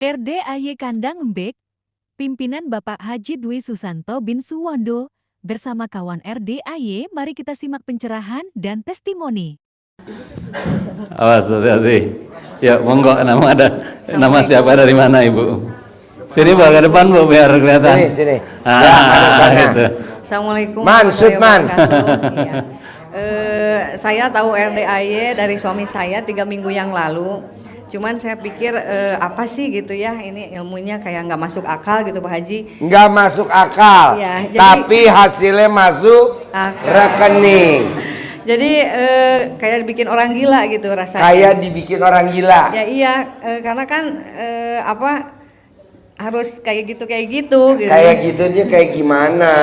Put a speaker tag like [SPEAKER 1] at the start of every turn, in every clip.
[SPEAKER 1] RDAY Kandang Embek, pimpinan Bapak Haji Dwi Susanto bin Suwondo, bersama kawan RDAY, mari kita simak pencerahan dan testimoni.
[SPEAKER 2] Awas hati-hati. Ya, monggo nama siapa dari mana Ibu? Sini bawa ke depan Bu biar kelihatan.
[SPEAKER 3] Sini.
[SPEAKER 2] Gitu.
[SPEAKER 4] Assalamualaikum
[SPEAKER 3] Mansud,
[SPEAKER 4] warahmatullahi wabarakatuh. Iya. Saya tahu RDAY dari suami saya 3 minggu yang lalu. Cuman saya pikir apa sih gitu ya, ini ilmunya kayak nggak masuk akal gitu Pak Haji.
[SPEAKER 3] Nggak masuk akal,
[SPEAKER 4] Ya,
[SPEAKER 3] tapi hasilnya masuk rekening.
[SPEAKER 4] Jadi kayak dibikin orang gila gitu rasanya.
[SPEAKER 3] Kayak dibikin orang gila.
[SPEAKER 4] Ya iya, karena kan harus kayak gitu.
[SPEAKER 3] Kayak gitunya kayak gimana?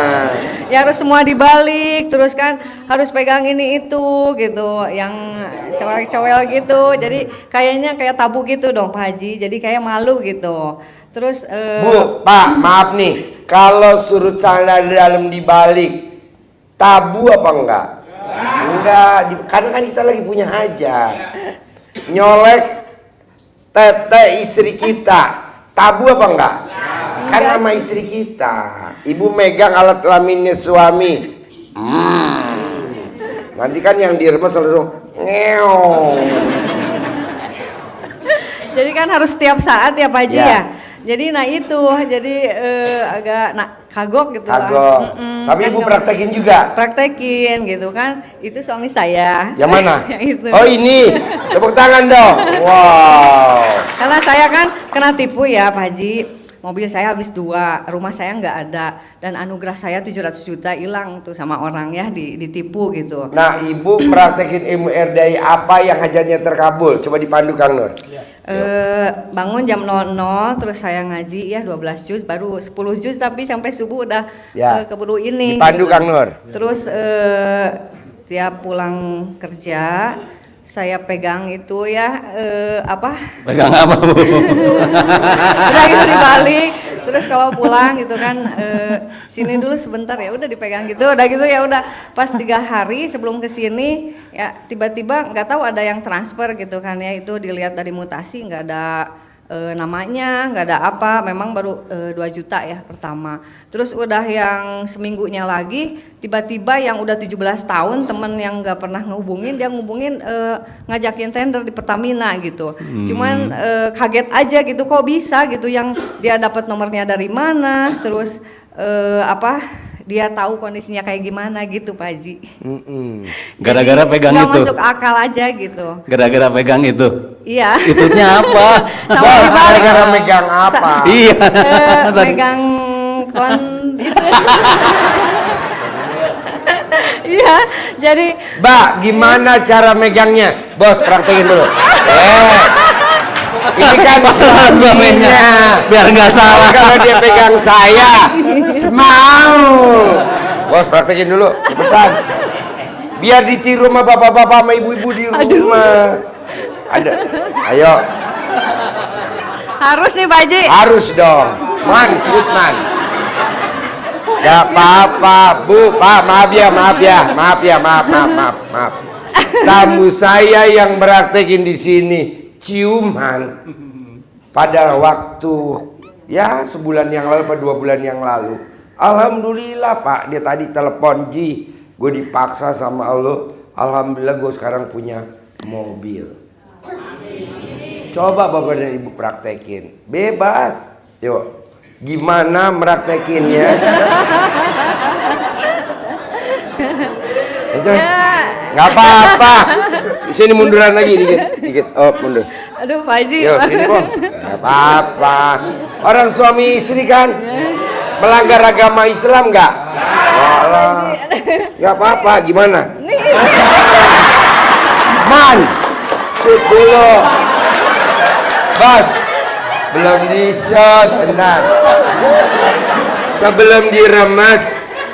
[SPEAKER 4] Ya harus semua dibalik, terus kan harus pegang ini itu gitu, yang cewel-cewel gitu. Jadi kayaknya kayak tabu gitu dong Pak Haji. Jadi kayak malu gitu. Terus
[SPEAKER 3] Bu, Pak, maaf nih, kalau surut sana di dalam dibalik, tabu apa enggak? Enggak, karena kan kita lagi punya hajat. Nyolek tete istri kita. Tabu apa enggak? Kan sama istri kita. Ibu megang alat kelaminnya suami. Nanti kan yang diremes langsung ngeong.
[SPEAKER 4] jadi kan harus setiap saat ya Pak Haji ya. Jadi agak kagok gitu lah.
[SPEAKER 3] Kagok. Tapi
[SPEAKER 4] kan
[SPEAKER 3] Ibu praktekin juga.
[SPEAKER 4] Praktekin gitu kan. Itu suami saya.
[SPEAKER 3] Yang mana?
[SPEAKER 4] Yang itu.
[SPEAKER 3] Oh ini. Tepuk tangan dong. Wow.
[SPEAKER 4] Karena saya kan kena tipu ya Pak Haji. Mobil saya habis 2, rumah saya nggak ada, dan anugerah saya 700 juta hilang tuh sama orang ya, ditipu gitu.
[SPEAKER 3] Nah, Ibu praktekin ilmu RDAY apa yang hajatnya terkabul? Coba dipandu Kang Nur.
[SPEAKER 4] Bangun jam 00, terus saya ngaji ya 12 juz, baru 10 juz, tapi sampai subuh udah keburu ini.
[SPEAKER 3] Dipandu
[SPEAKER 4] gitu.
[SPEAKER 3] Kang Nur.
[SPEAKER 4] Terus tiap pulang kerja saya pegang itu ya
[SPEAKER 2] Pegang apa Bu?
[SPEAKER 4] udah gitu dibalik, terus kalau pulang gitu kan sini dulu sebentar ya udah dipegang gitu, udah gitu ya udah pas 3 hari sebelum kesini ya tiba-tiba nggak tahu ada yang transfer gitu kan ya, itu dilihat dari mutasi nggak ada namanya, nggak ada apa, memang baru 2 juta ya pertama. Terus udah yang seminggunya lagi tiba-tiba yang udah 17 tahun temen yang nggak pernah ngehubungin, dia ngubungin ngajakin tender di Pertamina gitu. Cuman kaget aja gitu, kok bisa gitu, yang dia dapat nomornya dari mana, terus dia tahu kondisinya kayak gimana gitu Pak Haji.
[SPEAKER 2] Gara-gara pegang
[SPEAKER 4] nggak
[SPEAKER 2] itu.
[SPEAKER 4] masuk akal aja gitu.
[SPEAKER 2] Gara-gara pegang itu.
[SPEAKER 4] Iya.
[SPEAKER 2] Itunya apa?
[SPEAKER 4] Sama dibalik.
[SPEAKER 3] Gara-gara megang apa?
[SPEAKER 2] Iya.
[SPEAKER 4] Megang kon itu. Iya, jadi
[SPEAKER 3] Mbak, gimana cara megangnya? Bos, praktekin dulu. Ini kan suaminya.
[SPEAKER 2] Biar nggak salah.
[SPEAKER 3] Kalau dia pegang saya, mau. Bos, praktekin dulu, cepetan. Biar ditiru sama bapak-bapak sama ibu-ibu di rumah. Ada. Ayo.
[SPEAKER 4] harus nih Pak Haji.
[SPEAKER 3] Harus dong. Mansud. Gak apa-apa, Bu, Pak, maaf ya. Tamu saya yang praktekin di sini ciuman pada waktu ya sebulan yang lalu atau 2 bulan yang lalu. Alhamdulillah Pak, dia tadi telepon Ji, gue dipaksa sama Allah. Alhamdulillah gue sekarang punya mobil. Coba Bapak dan Ibu praktekin, bebas. Yuk. Gimana meraktekinnya? Itu nggak apa-apa. Sini munduran lagi dikit. Oh mundur.
[SPEAKER 4] Aduh Pak Haji.
[SPEAKER 3] Yo sini Bang. Nggak apa-apa. Orang suami istri kan melanggar agama Islam nggak? Nggak apa-apa. Gimana? Man, 10. Bos. Belum di-shot, benar. Sebelum diremas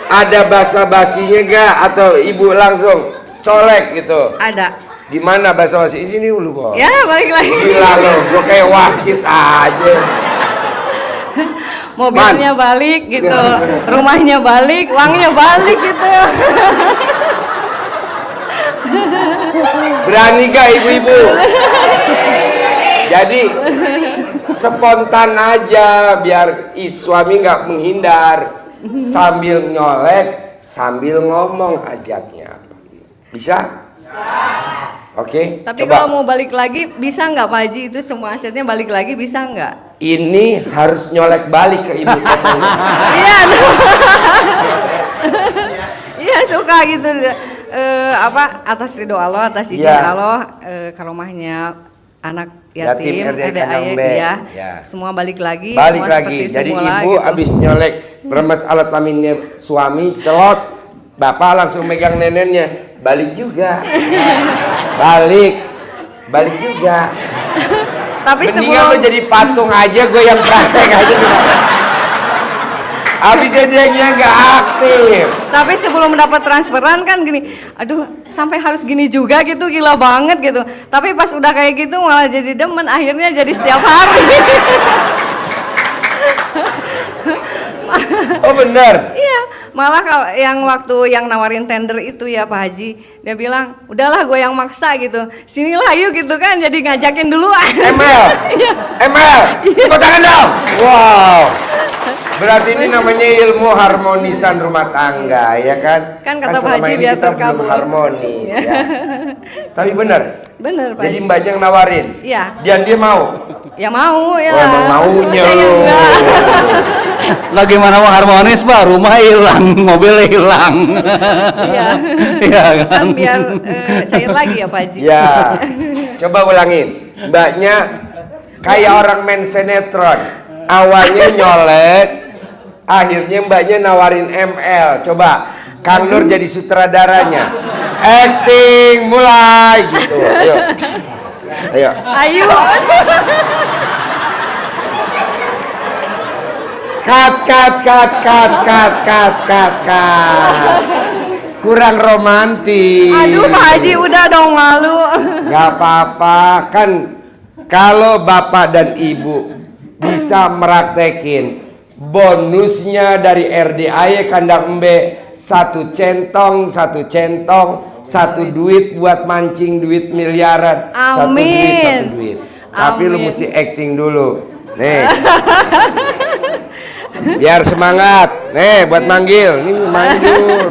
[SPEAKER 3] ada basa-basinya gak? Atau Ibu langsung colek gitu?
[SPEAKER 4] Ada.
[SPEAKER 3] Gimana basa-basi? Sini dulu kok.
[SPEAKER 4] Ya balik lagi.
[SPEAKER 3] Gila loh, gue kayak wasit aja.
[SPEAKER 4] Mobilnya balik gitu, rumahnya balik, uangnya balik gitu.
[SPEAKER 3] Berani gak ibu-ibu? Jadi spontan aja biar suami nggak menghindar, sambil nyolek, sambil ngomong ajaknya. Bisa? Oke.
[SPEAKER 4] Tapi
[SPEAKER 3] coba.
[SPEAKER 4] kalau mau balik lagi bisa nggak Pak Haji, itu semua asetnya balik lagi bisa nggak?
[SPEAKER 3] Ini harus nyolek balik ke ibu.
[SPEAKER 4] Iya. Iya suka gitu. Atas ridho Allah, atas izin
[SPEAKER 3] Iya.
[SPEAKER 4] Allah, karomahnya anak yatim,
[SPEAKER 3] Yatim, RD
[SPEAKER 4] RDAY
[SPEAKER 3] Kandang B.
[SPEAKER 4] ya.
[SPEAKER 3] Ya.
[SPEAKER 4] Semua balik lagi,
[SPEAKER 3] Balik
[SPEAKER 4] semua
[SPEAKER 3] lagi.
[SPEAKER 4] seperti
[SPEAKER 3] Jadi
[SPEAKER 4] semula
[SPEAKER 3] ibu
[SPEAKER 4] gitu.
[SPEAKER 3] abis nyolek remes alat kelaminnya suami, celot, bapak langsung megang neneknya, balik juga. balik juga.
[SPEAKER 4] Tapi
[SPEAKER 3] Mendingan lo
[SPEAKER 4] sebelum
[SPEAKER 3] jadi patung aja, gue yang praktek aja. Abis dia nggak aktif.
[SPEAKER 4] Tapi sebelum dapat transferan kan gini, aduh sampai harus gini juga gitu, gila banget gitu. Tapi pas udah kayak gitu malah jadi demen, akhirnya jadi setiap hari.
[SPEAKER 3] Oh bener.
[SPEAKER 4] Iya, malah kalau yang waktu yang nawarin tender itu ya Pak Haji, dia bilang, udahlah gue yang maksa gitu, sinilah yuk gitu kan, jadi ngajakin duluan.
[SPEAKER 3] ML, ML, tepuk tangan dong. Wow. Berarti ini namanya ilmu harmonisan rumah tangga, ya kan?
[SPEAKER 4] Kan kata Pak
[SPEAKER 3] selama
[SPEAKER 4] Haji
[SPEAKER 3] ini
[SPEAKER 4] biar
[SPEAKER 3] kita belum
[SPEAKER 4] terkabul.
[SPEAKER 3] harmonis, ya. Tapi bener.
[SPEAKER 4] Bener Pak
[SPEAKER 3] Jadi
[SPEAKER 4] Haji.
[SPEAKER 3] Mbak yang nawarin.
[SPEAKER 4] Iya.
[SPEAKER 3] Dan dia mau.
[SPEAKER 4] Ya mau ya.
[SPEAKER 3] Oh, emang maunya
[SPEAKER 4] Saya
[SPEAKER 3] lu.
[SPEAKER 4] enggak.
[SPEAKER 2] Lah gimana mau harmonis Pak? Rumah hilang, mobil hilang.
[SPEAKER 4] Iya.
[SPEAKER 2] Iya kan?
[SPEAKER 4] Kan biar cair lagi ya Pak Haji.
[SPEAKER 3] Ya. Coba ulangin. Mbaknya kayak orang main sinetron. Awalnya nyolek, akhirnya mbaknya nawarin ML. Coba Kang Nur jadi sutradaranya. Acting mulai gitu. Ayo. Ayo.
[SPEAKER 4] Ayo.
[SPEAKER 3] Cut. Kurang romantis.
[SPEAKER 4] Aduh Pak Haji udah dong malu.
[SPEAKER 3] Gak apa-apa kan, kalau bapak dan ibu bisa meraktekin bonusnya dari RDAY Kandang Embe, satu centong, satu duit buat mancing duit miliaran. Satu duit. Tapi lu
[SPEAKER 4] Amin.
[SPEAKER 3] mesti acting dulu. Nih. Biar semangat. Nih buat manggil. Ini manggil.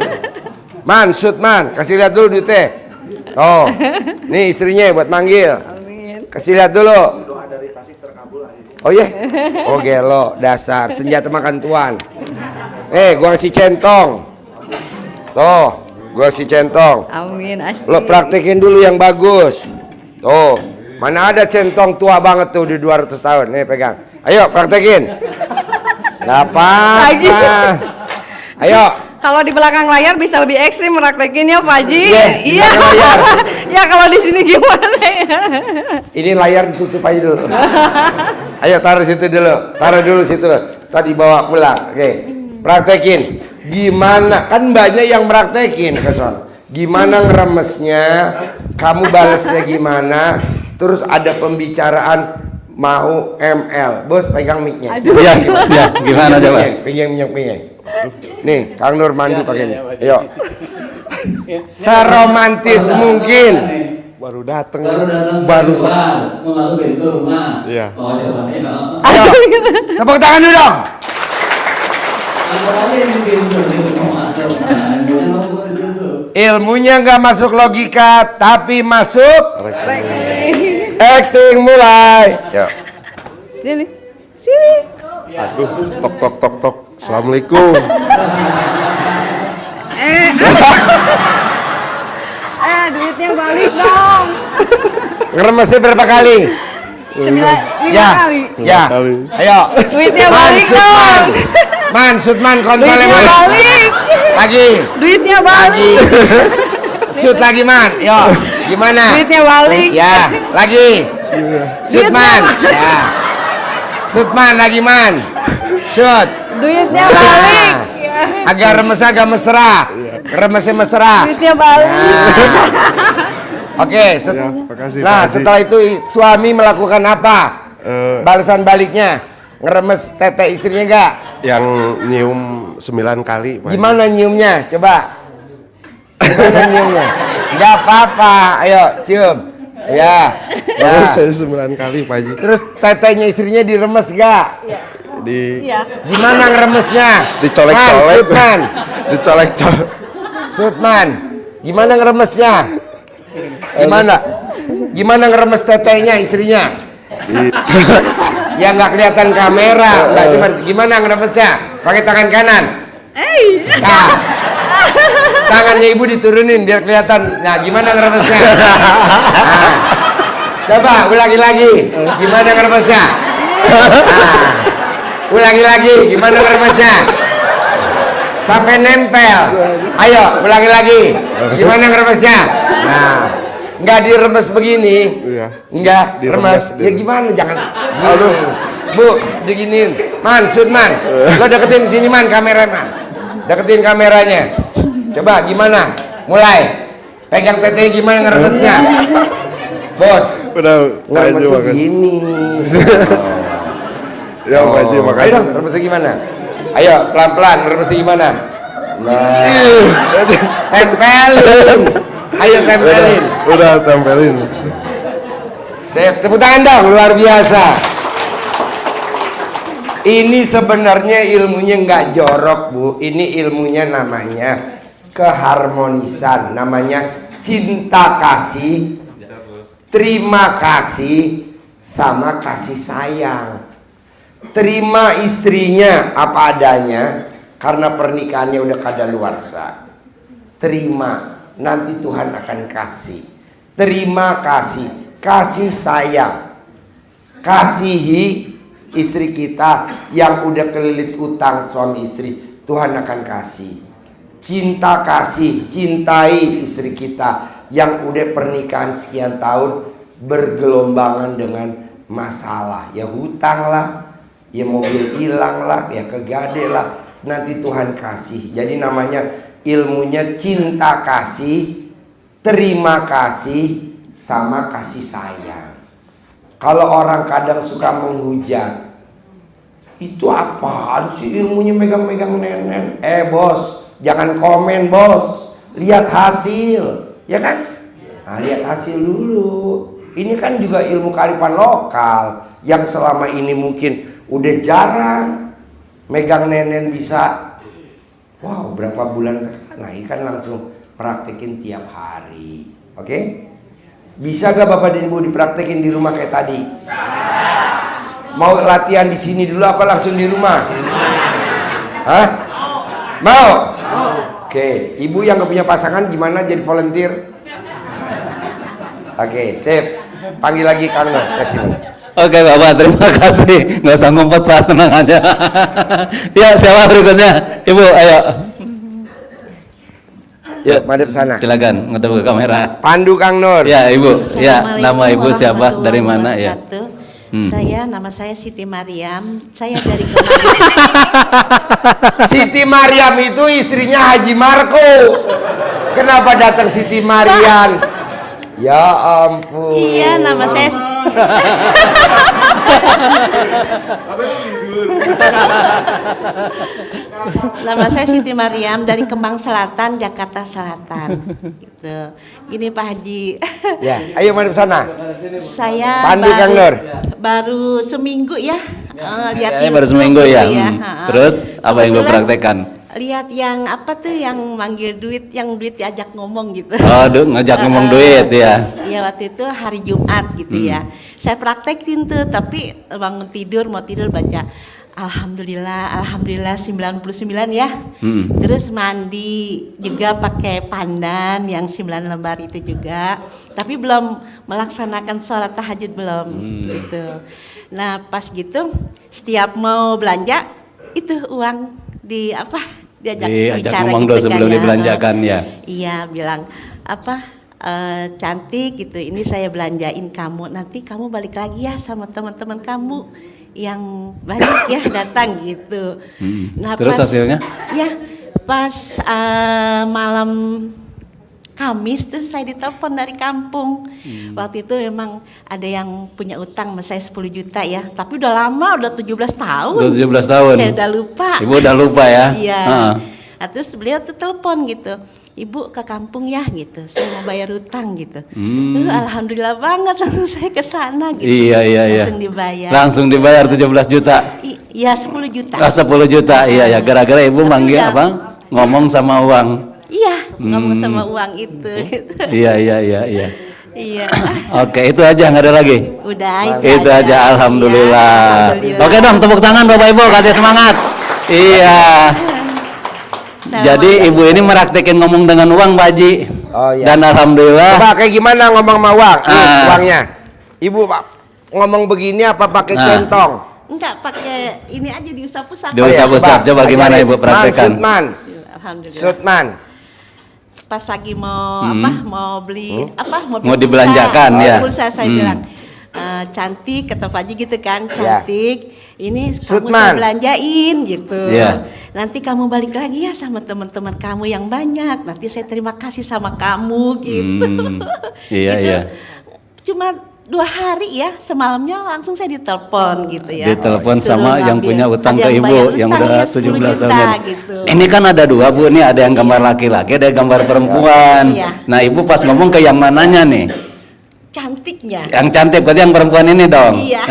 [SPEAKER 3] Man, shoot man. Kasih lihat dulu duitnya. Oh. Nih istrinya buat manggil.
[SPEAKER 4] Amin.
[SPEAKER 3] Kasih lihat dulu. Oh iya? Oh gelo, dasar senjata makan tuan. Gua ngasih centong. Tuh, gua ngasih centong.
[SPEAKER 4] Amin asli.
[SPEAKER 3] Lo praktekin dulu yang bagus. Tuh, mana ada centong tua banget tuh di 200 tahun. Nih pegang. Ayo praktekin. Gak
[SPEAKER 4] Lagi.
[SPEAKER 3] apa-apa. Ayo.
[SPEAKER 4] Kalau di belakang layar bisa lebih ekstrim meraktekinnya Pak Haji.
[SPEAKER 3] Iya, di
[SPEAKER 4] Iya.
[SPEAKER 3] belakang layar.
[SPEAKER 4] Ya kalau di sini gimana ya?
[SPEAKER 3] Ini layar ditutup aja dulu. Ayo taruh situ dulu. Taruh dulu situ. Tadi bawa pulang. Oke. Praktekin. Gimana? Kan mbaknya yang praktekin keson. Gimana ngeremesnya? Kamu balesnya gimana? Terus ada pembicaraan mau ML. Bos pegang mic-nya.
[SPEAKER 4] Aduh.
[SPEAKER 2] Ya, gimana coba?
[SPEAKER 3] Pinjam. Nih, Kang Nur mandu pakai ini. Ayo. Seromantis mungkin.
[SPEAKER 5] Baru dateng.
[SPEAKER 6] Baru mau masuk pintu, Ma.
[SPEAKER 5] Iya.
[SPEAKER 6] Oh, coba ini dong.
[SPEAKER 3] Ayo. Tepuk tangan dulu dong.
[SPEAKER 6] Apa yang pintu mau masuk? Jangan lupa di situ.
[SPEAKER 3] Ilmunya nggak masuk logika, tapi masuk acting mulai. Yuk.
[SPEAKER 4] Sini. Sini.
[SPEAKER 5] Aduh, tok. Assalamualaikum.
[SPEAKER 4] Duitnya balik dong.
[SPEAKER 3] Ngeremesnya berapa kali?
[SPEAKER 4] 5
[SPEAKER 3] Ya,
[SPEAKER 4] kali.
[SPEAKER 3] ya.
[SPEAKER 5] kali.
[SPEAKER 3] Ayo.
[SPEAKER 4] Duitnya balik dong.
[SPEAKER 3] Sutman, kontrolnya
[SPEAKER 4] Duitnya
[SPEAKER 3] man.
[SPEAKER 4] balik.
[SPEAKER 3] Lagi.
[SPEAKER 4] Duitnya
[SPEAKER 3] Lagi.
[SPEAKER 4] balik.
[SPEAKER 3] Shoot lagi man. Yo, gimana?
[SPEAKER 4] Duitnya balik.
[SPEAKER 3] Ya, lagi. Shoot man. Ya. Shoot man lagi man. Shoot.
[SPEAKER 4] Duitnya
[SPEAKER 3] Nah,
[SPEAKER 4] balik.
[SPEAKER 3] agak remes agak mesra. Remesnya mesra.
[SPEAKER 4] Duitnya balik.
[SPEAKER 3] Oke,
[SPEAKER 5] makasih,
[SPEAKER 3] nah
[SPEAKER 5] Pak Haji.
[SPEAKER 3] setelah itu suami melakukan apa?
[SPEAKER 5] Eh,
[SPEAKER 3] Balasan baliknya ngeremes tete istrinya enggak?
[SPEAKER 5] yang nyium 9 kali. Pak.
[SPEAKER 3] Gimana nyiumnya? Coba. Gimana nyiumnya? Enggak apa-apa. Ayo, cium. Ya.
[SPEAKER 5] Baru
[SPEAKER 3] Ya.
[SPEAKER 5] saya 9 kali Pak Haji.
[SPEAKER 3] Terus tetenya istrinya diremes gak?
[SPEAKER 5] Di
[SPEAKER 3] Gimana ngeremesnya?
[SPEAKER 5] dicolek-colek.
[SPEAKER 3] Sutman.
[SPEAKER 5] Dicolek-colek.
[SPEAKER 3] Sutman. Gimana ngeremesnya? Gimana? Gimana ngeremes tetenya istrinya?
[SPEAKER 5] Dicolek.
[SPEAKER 3] Ya nggak kelihatan kamera. Nggak cuma gimana ngeremesnya? Pakai tangan kanan. Nah, tangannya ibu diturunin biar kelihatan. Nah, gimana ngeremesnya? Nah, coba ulangi lagi. Gimana ngeremesnya? Nah, ulangi lagi. Gimana ngeremesnya? Sampai nempel. Ayo, ulangi lagi. Gimana ngeremesnya? Nah, nggak diremes begini.
[SPEAKER 5] Iya.
[SPEAKER 3] Nggak
[SPEAKER 5] Diremes,
[SPEAKER 3] remes. Ya gimana? Jangan. Gini. Bu, diginiin. Man, Sutman. Lo deketin sini man kameraman. Deketin kameranya. Coba gimana? Mulai. Pegang tetenya gimana ngeremesnya? Bos.
[SPEAKER 5] Udah Pak Haji
[SPEAKER 3] Ngeremesnya
[SPEAKER 5] makan.
[SPEAKER 3] gini.
[SPEAKER 5] Ya Pak Haji
[SPEAKER 3] Ayo
[SPEAKER 5] makasih.
[SPEAKER 3] dong, ngeremesnya gimana? Ayo, pelan-pelan, ngeremesnya gimana? Nah, tempelin. Ayo tempelin.
[SPEAKER 5] Udah tempelin.
[SPEAKER 3] Sip, tepuk tangan dong, luar biasa. Ini sebenarnya ilmunya nggak jorok bu. Ini ilmunya namanya keharmonisan. Namanya cinta kasih, terima kasih, sama kasih sayang. Terima istrinya apa adanya karena pernikahannya udah kadaluarsa. Terima, nanti Tuhan akan kasih. Terima kasih, kasih sayang. Kasihi istri kita yang udah kelilit utang suami istri, Tuhan akan kasih. Cinta kasih, cintai istri kita yang udah pernikahan sekian tahun bergelombangan dengan masalah. Ya hutang lah, ya mobil hilang lah, ya kegade lah. Nanti Tuhan kasih. Jadi namanya ilmunya cinta kasih, terima kasih, sama kasih sayang. Kalau orang kadang suka menghujat, itu apaan sih ilmunya megang-megang nenen? Bos, jangan komen bos, lihat hasil, ya kan? Nah, lihat hasil dulu. Ini kan juga ilmu kearifan lokal yang selama ini mungkin udah jarang megang nenen bisa. Wow, berapa bulan? Nah, ini kan langsung praktekin tiap hari, oke? Bisa gak Bapak dan Ibu dipraktekin di rumah kayak tadi? Mau latihan di sini dulu apa langsung di rumah? Hah? Mau? Oke, Ibu yang gak punya pasangan gimana jadi volunteer? Oke, sip. Panggil lagi Kang Nur, kasih.
[SPEAKER 2] Oke Bapak, terima kasih. Nggak usah ngumpet Pak, tenang aja. Ya, siapa berikutnya? Ibu, ayo. Ya,
[SPEAKER 3] Madep sana.
[SPEAKER 2] silakan ngadep ke kamera.
[SPEAKER 3] Pandu Kang Nur.
[SPEAKER 2] Ya, Ibu. Ya,
[SPEAKER 7] Assalamualaikum
[SPEAKER 2] nama Ibu siapa?
[SPEAKER 7] warahmatullahi
[SPEAKER 2] Dari mana ya?
[SPEAKER 7] wabarakatuh.
[SPEAKER 2] Hmm.
[SPEAKER 7] Nama saya Siti Mariam. Saya dari Kemang.
[SPEAKER 3] Siti Mariam itu istrinya Haji Marco. Kenapa datang Siti Mariam? Ya ampun.
[SPEAKER 7] Iya, nama saya. Nama saya Siti Mariam dari Kemang Selatan, Jakarta Selatan. Gitu. Ini Pak Haji.
[SPEAKER 3] Ya, ayo madep sana.
[SPEAKER 7] Saya
[SPEAKER 3] Pandu Kang Nur.
[SPEAKER 7] baru seminggu ya. Lihat
[SPEAKER 2] Kayaknya baru
[SPEAKER 7] YouTube
[SPEAKER 2] seminggu ya.
[SPEAKER 7] gitu
[SPEAKER 2] Hmm. Terus apa yang Ibu
[SPEAKER 7] Kebetulan
[SPEAKER 2] praktekkan?
[SPEAKER 7] Lihat yang apa tuh yang manggil duit, yang duit diajak ngomong gitu.
[SPEAKER 2] Oh, ngajak ngomong duit ya.
[SPEAKER 7] Iya, waktu itu hari Jumat gitu ya. Saya praktekin tuh, tapi bangun tidur mau tidur baca Alhamdulillah 99 ya. Terus mandi juga pakai pandan yang 9 lembar itu juga. Tapi belum melaksanakan sholat tahajud belum gitu. Nah, pas gitu setiap mau belanja itu uang diajak bicara
[SPEAKER 2] ngomong
[SPEAKER 7] gitu
[SPEAKER 2] dulu sebelum
[SPEAKER 7] kan ya.
[SPEAKER 2] dibelanjakan ya.
[SPEAKER 7] Iya, bilang cantik gitu, ini saya belanjain kamu, nanti kamu balik lagi ya sama teman-teman kamu yang banyak ya datang gitu. Nah,
[SPEAKER 2] Terus hasilnya?
[SPEAKER 7] Ya, pas malam Kamis tuh saya ditelepon dari kampung. Waktu itu memang ada yang punya utang sama saya 10 juta ya. Tapi udah lama, udah 17 tahun.
[SPEAKER 2] Udah 17 tahun.
[SPEAKER 7] Saya udah lupa.
[SPEAKER 2] Ibu udah lupa ya?
[SPEAKER 7] Iya.
[SPEAKER 2] Heeh.
[SPEAKER 7] Nah, terus beliau tuh telepon gitu. Ibu ke kampung ya gitu, saya mau bayar hutang gitu.
[SPEAKER 2] Hmm.
[SPEAKER 7] Alhamdulillah banget langsung saya ke sana gitu.
[SPEAKER 2] Iya.
[SPEAKER 7] Langsung dibayar.
[SPEAKER 2] Langsung dibayar 17 juta.
[SPEAKER 7] Iya 10 juta.
[SPEAKER 2] Ah, 10 juta. Iya ya, gara-gara ibu manggil
[SPEAKER 7] Iya.
[SPEAKER 2] apa? Ngomong sama uang.
[SPEAKER 7] Iya, ngomong sama uang itu. Gitu.
[SPEAKER 2] Iya.
[SPEAKER 7] Iya.
[SPEAKER 2] Oke, itu aja, nggak ada lagi.
[SPEAKER 7] Udah
[SPEAKER 2] Itu aja, alhamdulillah.
[SPEAKER 7] Iya,
[SPEAKER 2] Oke dong, tepuk tangan Bapak Ibu, kasih semangat. Iya. Jadi ibu ini meraktekin ngomong dengan uang, Pak Haji.
[SPEAKER 3] Oh, iya.
[SPEAKER 2] Dan alhamdulillah.
[SPEAKER 3] Coba kayak gimana ngomong sama uang? Nih,
[SPEAKER 2] Ah.
[SPEAKER 3] uangnya. Ibu Pak ngomong begini apa pakai centong?
[SPEAKER 7] Enggak pakai ini aja diusap-usap.
[SPEAKER 2] Diusap-usap. Coba gimana Ibu praktekkan?
[SPEAKER 7] Alhamdulillah.
[SPEAKER 3] Sutman.
[SPEAKER 7] Pas lagi mau beli
[SPEAKER 2] Mau
[SPEAKER 7] beli
[SPEAKER 2] dibelanjakan,
[SPEAKER 7] pulsa.
[SPEAKER 2] ya.
[SPEAKER 7] Pulsa saya bilang cantik kata Pak Haji gitu kan,
[SPEAKER 3] Ya.
[SPEAKER 7] cantik. Ini kamu
[SPEAKER 3] Sutman.
[SPEAKER 7] saya belanjain gitu.
[SPEAKER 2] Ya.
[SPEAKER 7] Nanti kamu balik lagi ya sama teman-teman kamu yang banyak. Nanti saya terima kasih sama kamu gitu.
[SPEAKER 2] Iya,
[SPEAKER 7] Itu
[SPEAKER 2] iya.
[SPEAKER 7] Cuma 2 hari ya, semalamnya langsung saya ditelepon gitu ya.
[SPEAKER 2] Ditelepon
[SPEAKER 7] Suruh
[SPEAKER 2] sama yang
[SPEAKER 7] ngambil.
[SPEAKER 2] punya utang
[SPEAKER 7] Ada
[SPEAKER 2] ke ibu
[SPEAKER 7] bayar
[SPEAKER 2] yang
[SPEAKER 7] utang,
[SPEAKER 2] udah
[SPEAKER 7] ya,
[SPEAKER 2] 17
[SPEAKER 7] juta,
[SPEAKER 2] tahun.
[SPEAKER 7] gitu.
[SPEAKER 2] Ini kan ada 2 Bu, nih ada yang gambar laki-laki, ada yang gambar perempuan.
[SPEAKER 7] Iya.
[SPEAKER 2] Nah ibu pas ngomong ke yang mananya nih?
[SPEAKER 7] Cantiknya.
[SPEAKER 2] Yang cantik berarti yang perempuan ini dong.
[SPEAKER 7] Iya.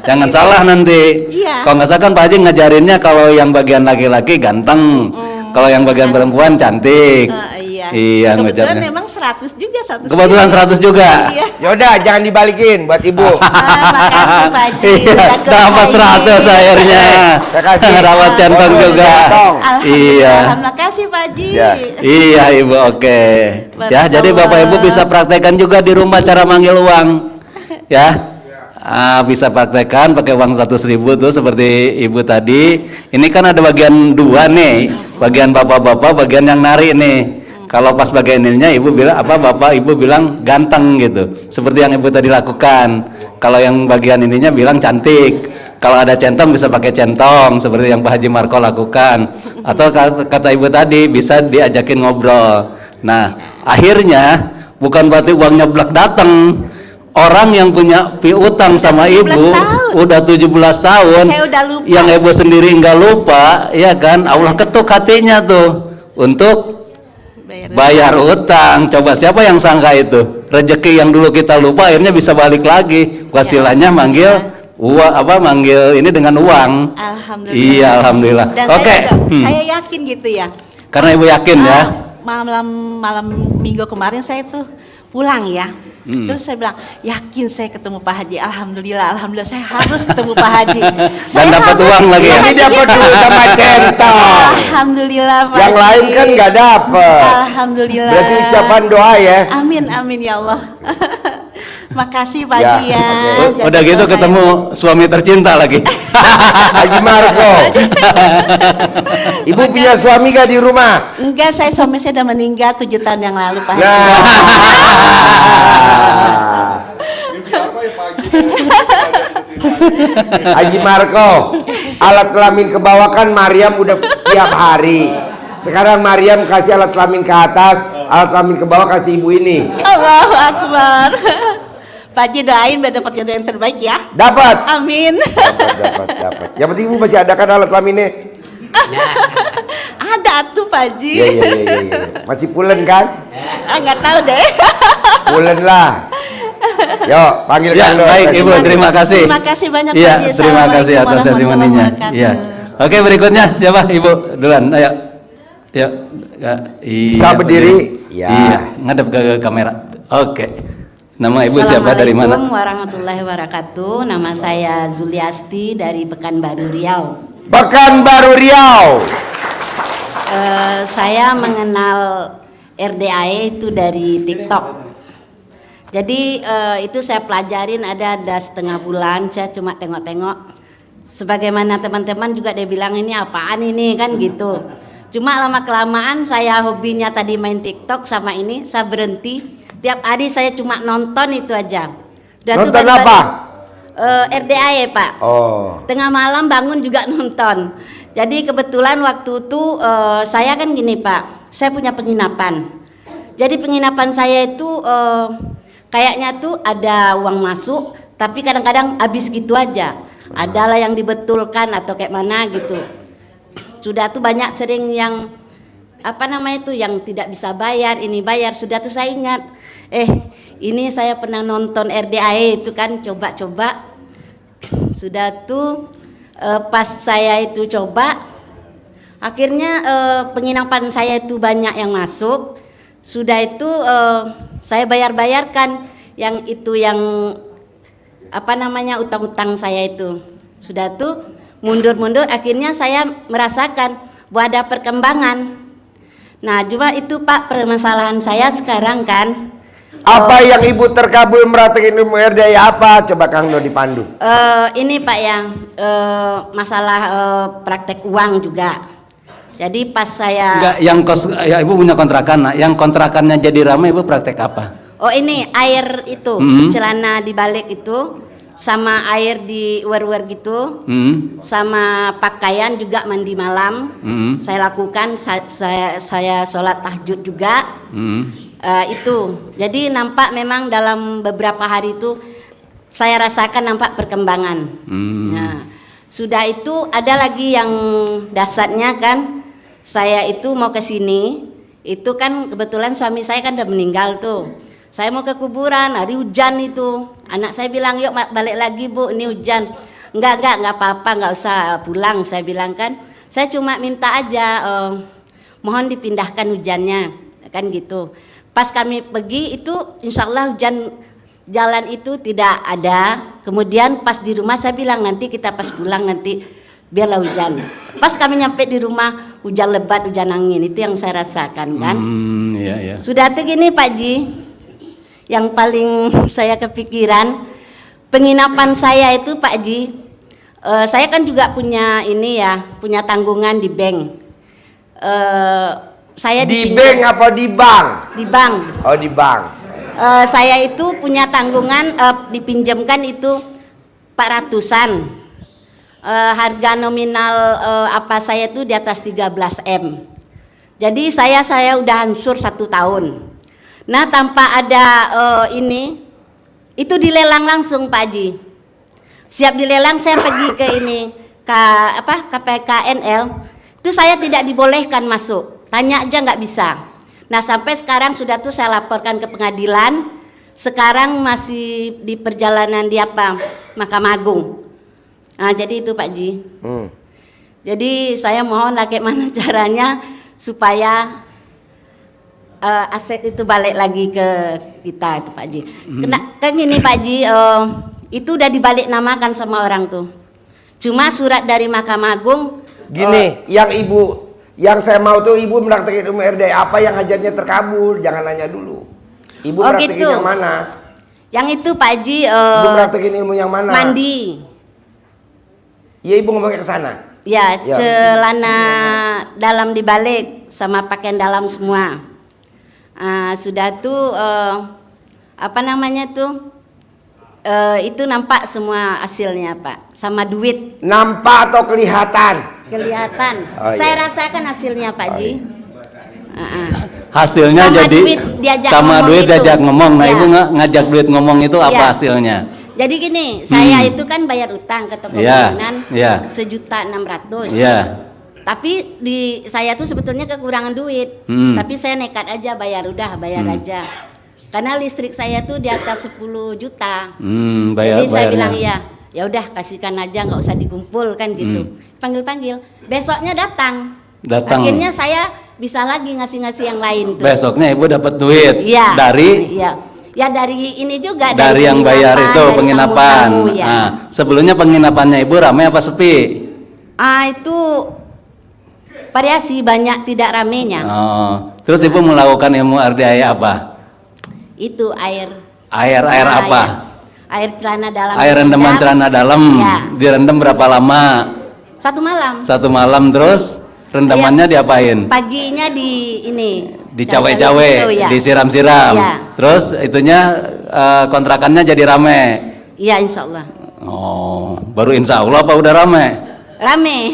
[SPEAKER 2] Jangan salah nanti.
[SPEAKER 7] Iya.
[SPEAKER 2] Kalau nggak salah kan Pak Haji ngajarinnya kalau yang bagian laki-laki ganteng, kalau yang bagian perempuan cantik.
[SPEAKER 7] Iya.
[SPEAKER 2] Iya,
[SPEAKER 7] Kebetulan
[SPEAKER 2] ngucapnya.
[SPEAKER 7] memang 100 juga 100.
[SPEAKER 2] Kebetulan 100 juga.
[SPEAKER 7] Iya.
[SPEAKER 3] Yaudah, jangan dibalikin buat ibu.
[SPEAKER 7] Makasih Pak Haji.
[SPEAKER 2] Iya,
[SPEAKER 7] Udah ke
[SPEAKER 2] dapat
[SPEAKER 7] Pak
[SPEAKER 2] 100
[SPEAKER 7] Haji.
[SPEAKER 2] akhirnya.
[SPEAKER 3] Saya kasih.
[SPEAKER 2] Dapat centong
[SPEAKER 3] Oh,
[SPEAKER 2] juga.
[SPEAKER 3] centong.
[SPEAKER 2] Iya.
[SPEAKER 7] Alhamdulillah, makasih Pak Haji.
[SPEAKER 3] Ya.
[SPEAKER 2] Iya Ibu, oke. Ya, jadi Bapak Ibu bisa praktekkan juga di rumah cara manggil uang. Ya. Bisa praktekkan pakai uang 100.000 tuh seperti Ibu tadi. Ini kan ada bagian 2 nih. Bagian bapak-bapak, bagian yang nari nih. Kalau pas bagian ininya Ibu bilang Bapak Ibu bilang ganteng gitu. Seperti yang Ibu tadi lakukan. Kalau yang bagian ininya bilang cantik. Kalau ada centong bisa pakai centong seperti yang Pak Haji Marco lakukan. Atau kata Ibu tadi bisa diajakin ngobrol. Nah, akhirnya bukan berarti uangnya blak datang. Orang yang punya piutang sama
[SPEAKER 7] 17
[SPEAKER 2] Ibu
[SPEAKER 7] tahun.
[SPEAKER 2] udah 17 tahun.
[SPEAKER 7] Saya udah lupa.
[SPEAKER 2] Yang Ibu sendiri nggak lupa, ya kan? Allah ketuk hatinya tuh untuk bayar utang. Coba siapa yang sangka itu? Rezeki yang dulu kita lupa akhirnya bisa balik lagi. Wasilahnya manggil manggil ini dengan uang.
[SPEAKER 7] Alhamdulillah.
[SPEAKER 2] Iya, alhamdulillah.
[SPEAKER 7] Dan
[SPEAKER 2] Oke.
[SPEAKER 7] saya yakin gitu ya.
[SPEAKER 2] Karena Ibu yakin ya.
[SPEAKER 7] Malam minggu kemarin saya tuh pulang ya. Terus saya bilang, yakin saya ketemu Pak Haji. Alhamdulillah saya harus ketemu Pak Haji.
[SPEAKER 2] Dan dapat uang lagi ya?
[SPEAKER 3] Ini dapat duit sama centong.
[SPEAKER 7] Alhamdulillah Pak
[SPEAKER 3] Yang
[SPEAKER 7] Haji.
[SPEAKER 3] lain kan nggak dapet.
[SPEAKER 7] Alhamdulillah.
[SPEAKER 3] Berarti ucapan doa ya.
[SPEAKER 7] Amin ya Allah. Makasih Pak
[SPEAKER 3] Ya,
[SPEAKER 7] Haji ya.
[SPEAKER 3] oke.
[SPEAKER 2] Udah gitu ketemu suami tercinta lagi.
[SPEAKER 3] Haji Marco. Ibu punya suami gak di rumah?
[SPEAKER 7] Enggak, suami saya udah meninggal 7 tahun yang lalu Pak Haji.
[SPEAKER 3] Nah. Haji Marco, alat kelamin ke bawah kan Mariam udah tiap hari. Sekarang Mariam kasih alat kelamin ke atas, alat kelamin ke bawah kasih ibu ini.
[SPEAKER 7] Allahu Akbar. Pak Haji doain biar dapat jodoh yang terbaik ya.
[SPEAKER 3] Dapat.
[SPEAKER 7] Amin.
[SPEAKER 3] Dapat. Yang penting ibu masih ada kan alat kelaminnya?
[SPEAKER 7] Ada tuh Pak Haji.
[SPEAKER 3] Iya. Masih pulen kan?
[SPEAKER 7] Nggak tahu deh.
[SPEAKER 3] Pulen lah. Yuk, panggil
[SPEAKER 2] Ya,
[SPEAKER 3] Kang Dos.
[SPEAKER 2] baik Ibu, terima kasih.
[SPEAKER 7] Terima kasih banyak
[SPEAKER 2] Iya,
[SPEAKER 7] Pak Haji.
[SPEAKER 2] terima kasih atas
[SPEAKER 7] Assalamualaikum
[SPEAKER 2] testimoninya.
[SPEAKER 7] warahmatullahi
[SPEAKER 2] Iya.
[SPEAKER 7] wabarakatuh.
[SPEAKER 2] Oke, berikutnya siapa Ibu? Duluan, ayo. Yuk. Iya,
[SPEAKER 3] Bisa berdiri?
[SPEAKER 2] Iya.
[SPEAKER 3] Ya.
[SPEAKER 2] Iya, ngadep ke kamera. Oke. Nama Ibu siapa, dari mana?
[SPEAKER 8] Assalamualaikum warahmatullahi wabarakatuh. Nama saya Zuliasti dari Pekanbaru Riau.
[SPEAKER 3] Pekanbaru Riau.
[SPEAKER 8] Saya mengenal RDAE itu dari TikTok. Jadi itu saya pelajarin ada setengah bulan. Saya cuma tengok-tengok. Sebagaimana teman-teman juga dia bilang ini apaan ini kan gitu. Cuma lama kelamaan saya hobinya tadi main TikTok sama ini saya berhenti. Tiap hari saya cuma nonton itu aja.
[SPEAKER 3] Nonton apa?
[SPEAKER 8] RDAE Pak.
[SPEAKER 3] Oh.
[SPEAKER 8] Tengah malam bangun juga nonton. Jadi kebetulan waktu itu saya kan gini Pak, saya punya penginapan. Jadi penginapan saya itu kayaknya tuh ada uang masuk, tapi kadang-kadang habis gitu aja. Adalah yang dibetulkan atau kayak mana gitu. Sudah tuh banyak sering yang apa namanya itu yang tidak bisa bayar, ini bayar. Sudah tuh saya ingat, ini saya pernah nonton RDAE itu kan, coba-coba. Sudah tuh pas saya itu coba, akhirnya penginapan saya itu banyak yang masuk. Sudah itu saya bayarkan yang itu yang apa namanya utang-utang saya itu. Sudah tuh mundur-mundur, akhirnya saya merasakan bahwa ada perkembangan. Nah, cuma itu Pak permasalahan saya sekarang kan.
[SPEAKER 3] Apa yang ibu terkabul merasakan ilmu RDAE apa? Coba Kang Do dipandu.
[SPEAKER 8] Ini Pak yang masalah praktek uang juga. Jadi pas saya
[SPEAKER 2] Enggak, yang ya ibu punya kontrakan, nah, yang kontrakannya jadi ramai ibu praktek apa?
[SPEAKER 8] Oh ini air itu celana dibalik itu, sama air di wer-wer gitu, sama pakaian juga mandi malam. Saya lakukan, saya sholat tahajud juga. Itu jadi nampak memang dalam beberapa hari itu saya rasakan nampak perkembangan. Nah, sudah itu ada lagi yang dasarnya kan, saya itu mau ke sini, itu kan kebetulan suami saya kan udah meninggal tuh. Saya mau ke kuburan, hari hujan itu. Anak saya bilang, yuk balik lagi Bu, ini hujan. Enggak apa-apa, enggak usah pulang. Saya bilang kan, saya cuma minta aja, mohon dipindahkan hujannya, kan gitu. Pas kami pergi itu, insya Allah hujan jalan itu tidak ada. Kemudian pas di rumah saya bilang, nanti kita pas pulang nanti biarlah hujan. Pas kami nyampe di rumah, hujan lebat, hujan angin, itu yang saya rasakan kan.
[SPEAKER 2] Iya.
[SPEAKER 8] Sudah tuh gini Pak Ji, yang paling saya kepikiran, penginapan saya itu Pak Ji, saya kan juga punya ini ya, punya tanggungan di bank. Saya
[SPEAKER 3] Di bank apa di bank?
[SPEAKER 8] Di bank.
[SPEAKER 3] Oh di bank.
[SPEAKER 8] Saya itu punya tanggungan dipinjamkan itu 400-an. Harga nominal apa saya itu di atas 13 M. Jadi saya udah hancur 1 tahun. Nah tanpa ada ini, itu dilelang langsung Pak Haji. Siap dilelang saya pergi ke ini, KPKNL, itu saya tidak dibolehkan masuk. Tanya aja nggak bisa. Nah sampai sekarang sudah tuh saya laporkan ke pengadilan. Sekarang masih di perjalanan di Mahkamah Agung. Nah jadi itu Pak Ji. Jadi saya mohon bagaimana caranya supaya aset itu balik lagi ke kita itu Pak Ji. Kan gini Pak Ji, itu udah dibalik namakan sama orang tuh. Cuma surat dari Mahkamah Agung.
[SPEAKER 3] Gini, yang saya mau tuh ibu mempraktekin ilmu RDAE apa yang hajatnya terkabul, jangan nanya dulu. Ibu praktekin
[SPEAKER 8] gitu.
[SPEAKER 3] yang mana?
[SPEAKER 8] Yang itu Pak Ji.
[SPEAKER 3] Ibu praktekin ilmu yang mana?
[SPEAKER 8] Mandi.
[SPEAKER 3] Iya ibu ngomongnya ke sana.
[SPEAKER 8] Ya, celana dalam dibalik sama pakaian dalam semua. Sudah tuh apa namanya tuh? Itu nampak semua hasilnya Pak, sama duit.
[SPEAKER 3] Nampak atau kelihatan?
[SPEAKER 8] Kelihatan. Saya rasakan hasilnya Pak Ji.
[SPEAKER 2] Hasilnya
[SPEAKER 8] Sama
[SPEAKER 2] jadi
[SPEAKER 8] duit diajak
[SPEAKER 2] sama
[SPEAKER 8] ngomong
[SPEAKER 2] duit
[SPEAKER 8] itu.
[SPEAKER 2] diajak ngomong. Nah
[SPEAKER 8] Ya.
[SPEAKER 2] ibu ngajak duit ngomong itu apa
[SPEAKER 8] Ya.
[SPEAKER 2] hasilnya?
[SPEAKER 8] Jadi gini, saya itu kan bayar utang ke toko mainan 1.600.000.
[SPEAKER 2] Iya.
[SPEAKER 8] Tapi saya tuh sebetulnya kekurangan duit. Tapi saya nekat aja bayar aja. Karena listrik saya tuh di atas 10 juta. Jadi saya bilang ya udah kasihkan aja, nggak usah dikumpul kan gitu. Panggil besoknya datang. Akhirnya saya bisa lagi ngasih yang lain tuh.
[SPEAKER 2] Besoknya ibu dapat duit dari
[SPEAKER 8] ya dari ini juga
[SPEAKER 2] dari yang bayar itu
[SPEAKER 8] dari
[SPEAKER 2] penginapan.
[SPEAKER 8] tamu-tamu, ya.
[SPEAKER 2] Nah, sebelumnya penginapannya ibu ramai apa sepi?
[SPEAKER 8] Itu variasi, banyak tidak ramenya.
[SPEAKER 2] Terus ibu melakukan ilmu RDAE apa?
[SPEAKER 8] Itu air
[SPEAKER 2] apa?
[SPEAKER 8] Air celana dalam.
[SPEAKER 2] Air rendaman celana dalam.
[SPEAKER 8] Ya.
[SPEAKER 2] Direndam berapa lama?
[SPEAKER 8] 1 malam.
[SPEAKER 2] 1 malam terus rendamannya diapain?
[SPEAKER 8] Paginya di ini.
[SPEAKER 2] Dicawe-cawe,
[SPEAKER 8] ya.
[SPEAKER 2] disiram-siram.
[SPEAKER 8] Ya.
[SPEAKER 2] Terus itunya kontrakannya jadi rame.
[SPEAKER 8] Iya insya Allah.
[SPEAKER 2] Baru insya Allah apa udah rame?
[SPEAKER 8] Rame.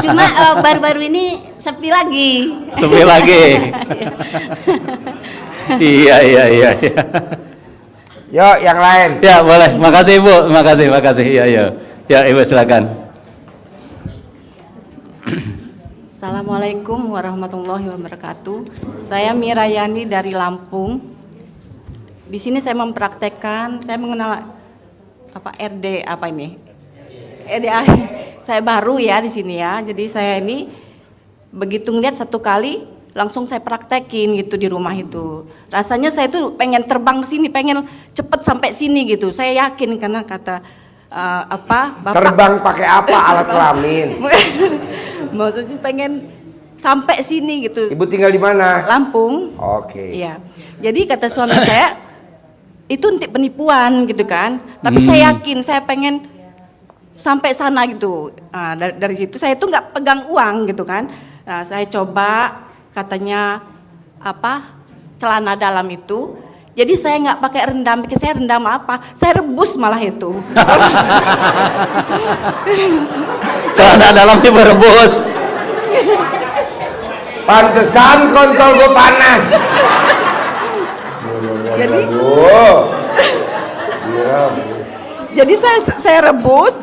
[SPEAKER 8] Cuma baru-baru ini sepi lagi.
[SPEAKER 2] Sepi lagi. Iya.
[SPEAKER 3] Yuk yang lain.
[SPEAKER 2] Ya boleh, makasih ibu, makasih. Ya ibu silakan.
[SPEAKER 9] Assalamualaikum warahmatullahi wabarakatuh. Saya Mirayani dari Lampung. Di sini saya mempraktekkan, saya mengenal RD apa ini? RDA. Saya baru ya di sini ya. Jadi saya ini begitu ngeliat satu kali langsung saya praktekin gitu di rumah itu. Rasanya saya tuh pengen terbang ke sini, pengen cepet sampai sini gitu. Saya yakin karena kata Bapak
[SPEAKER 3] Terbang pakai apa? Alat kelamin.
[SPEAKER 9] maksudnya pengen sampai sini gitu.
[SPEAKER 3] Ibu tinggal di mana?
[SPEAKER 9] Lampung.
[SPEAKER 3] Oke.
[SPEAKER 9] Iya. Jadi kata suami saya itu untuk penipuan gitu kan. Tapi saya yakin saya pengen sampai sana gitu. Nah, dari situ saya tuh nggak pegang uang gitu kan. Nah, saya coba katanya celana dalam itu. Jadi saya nggak pakai rendam, pikir saya rendam apa? Saya rebus malah itu.
[SPEAKER 2] Celana dalam direbus.
[SPEAKER 3] Pantesan kontol gue panas.
[SPEAKER 9] Jadi,
[SPEAKER 3] Iya.
[SPEAKER 9] jadi saya rebus.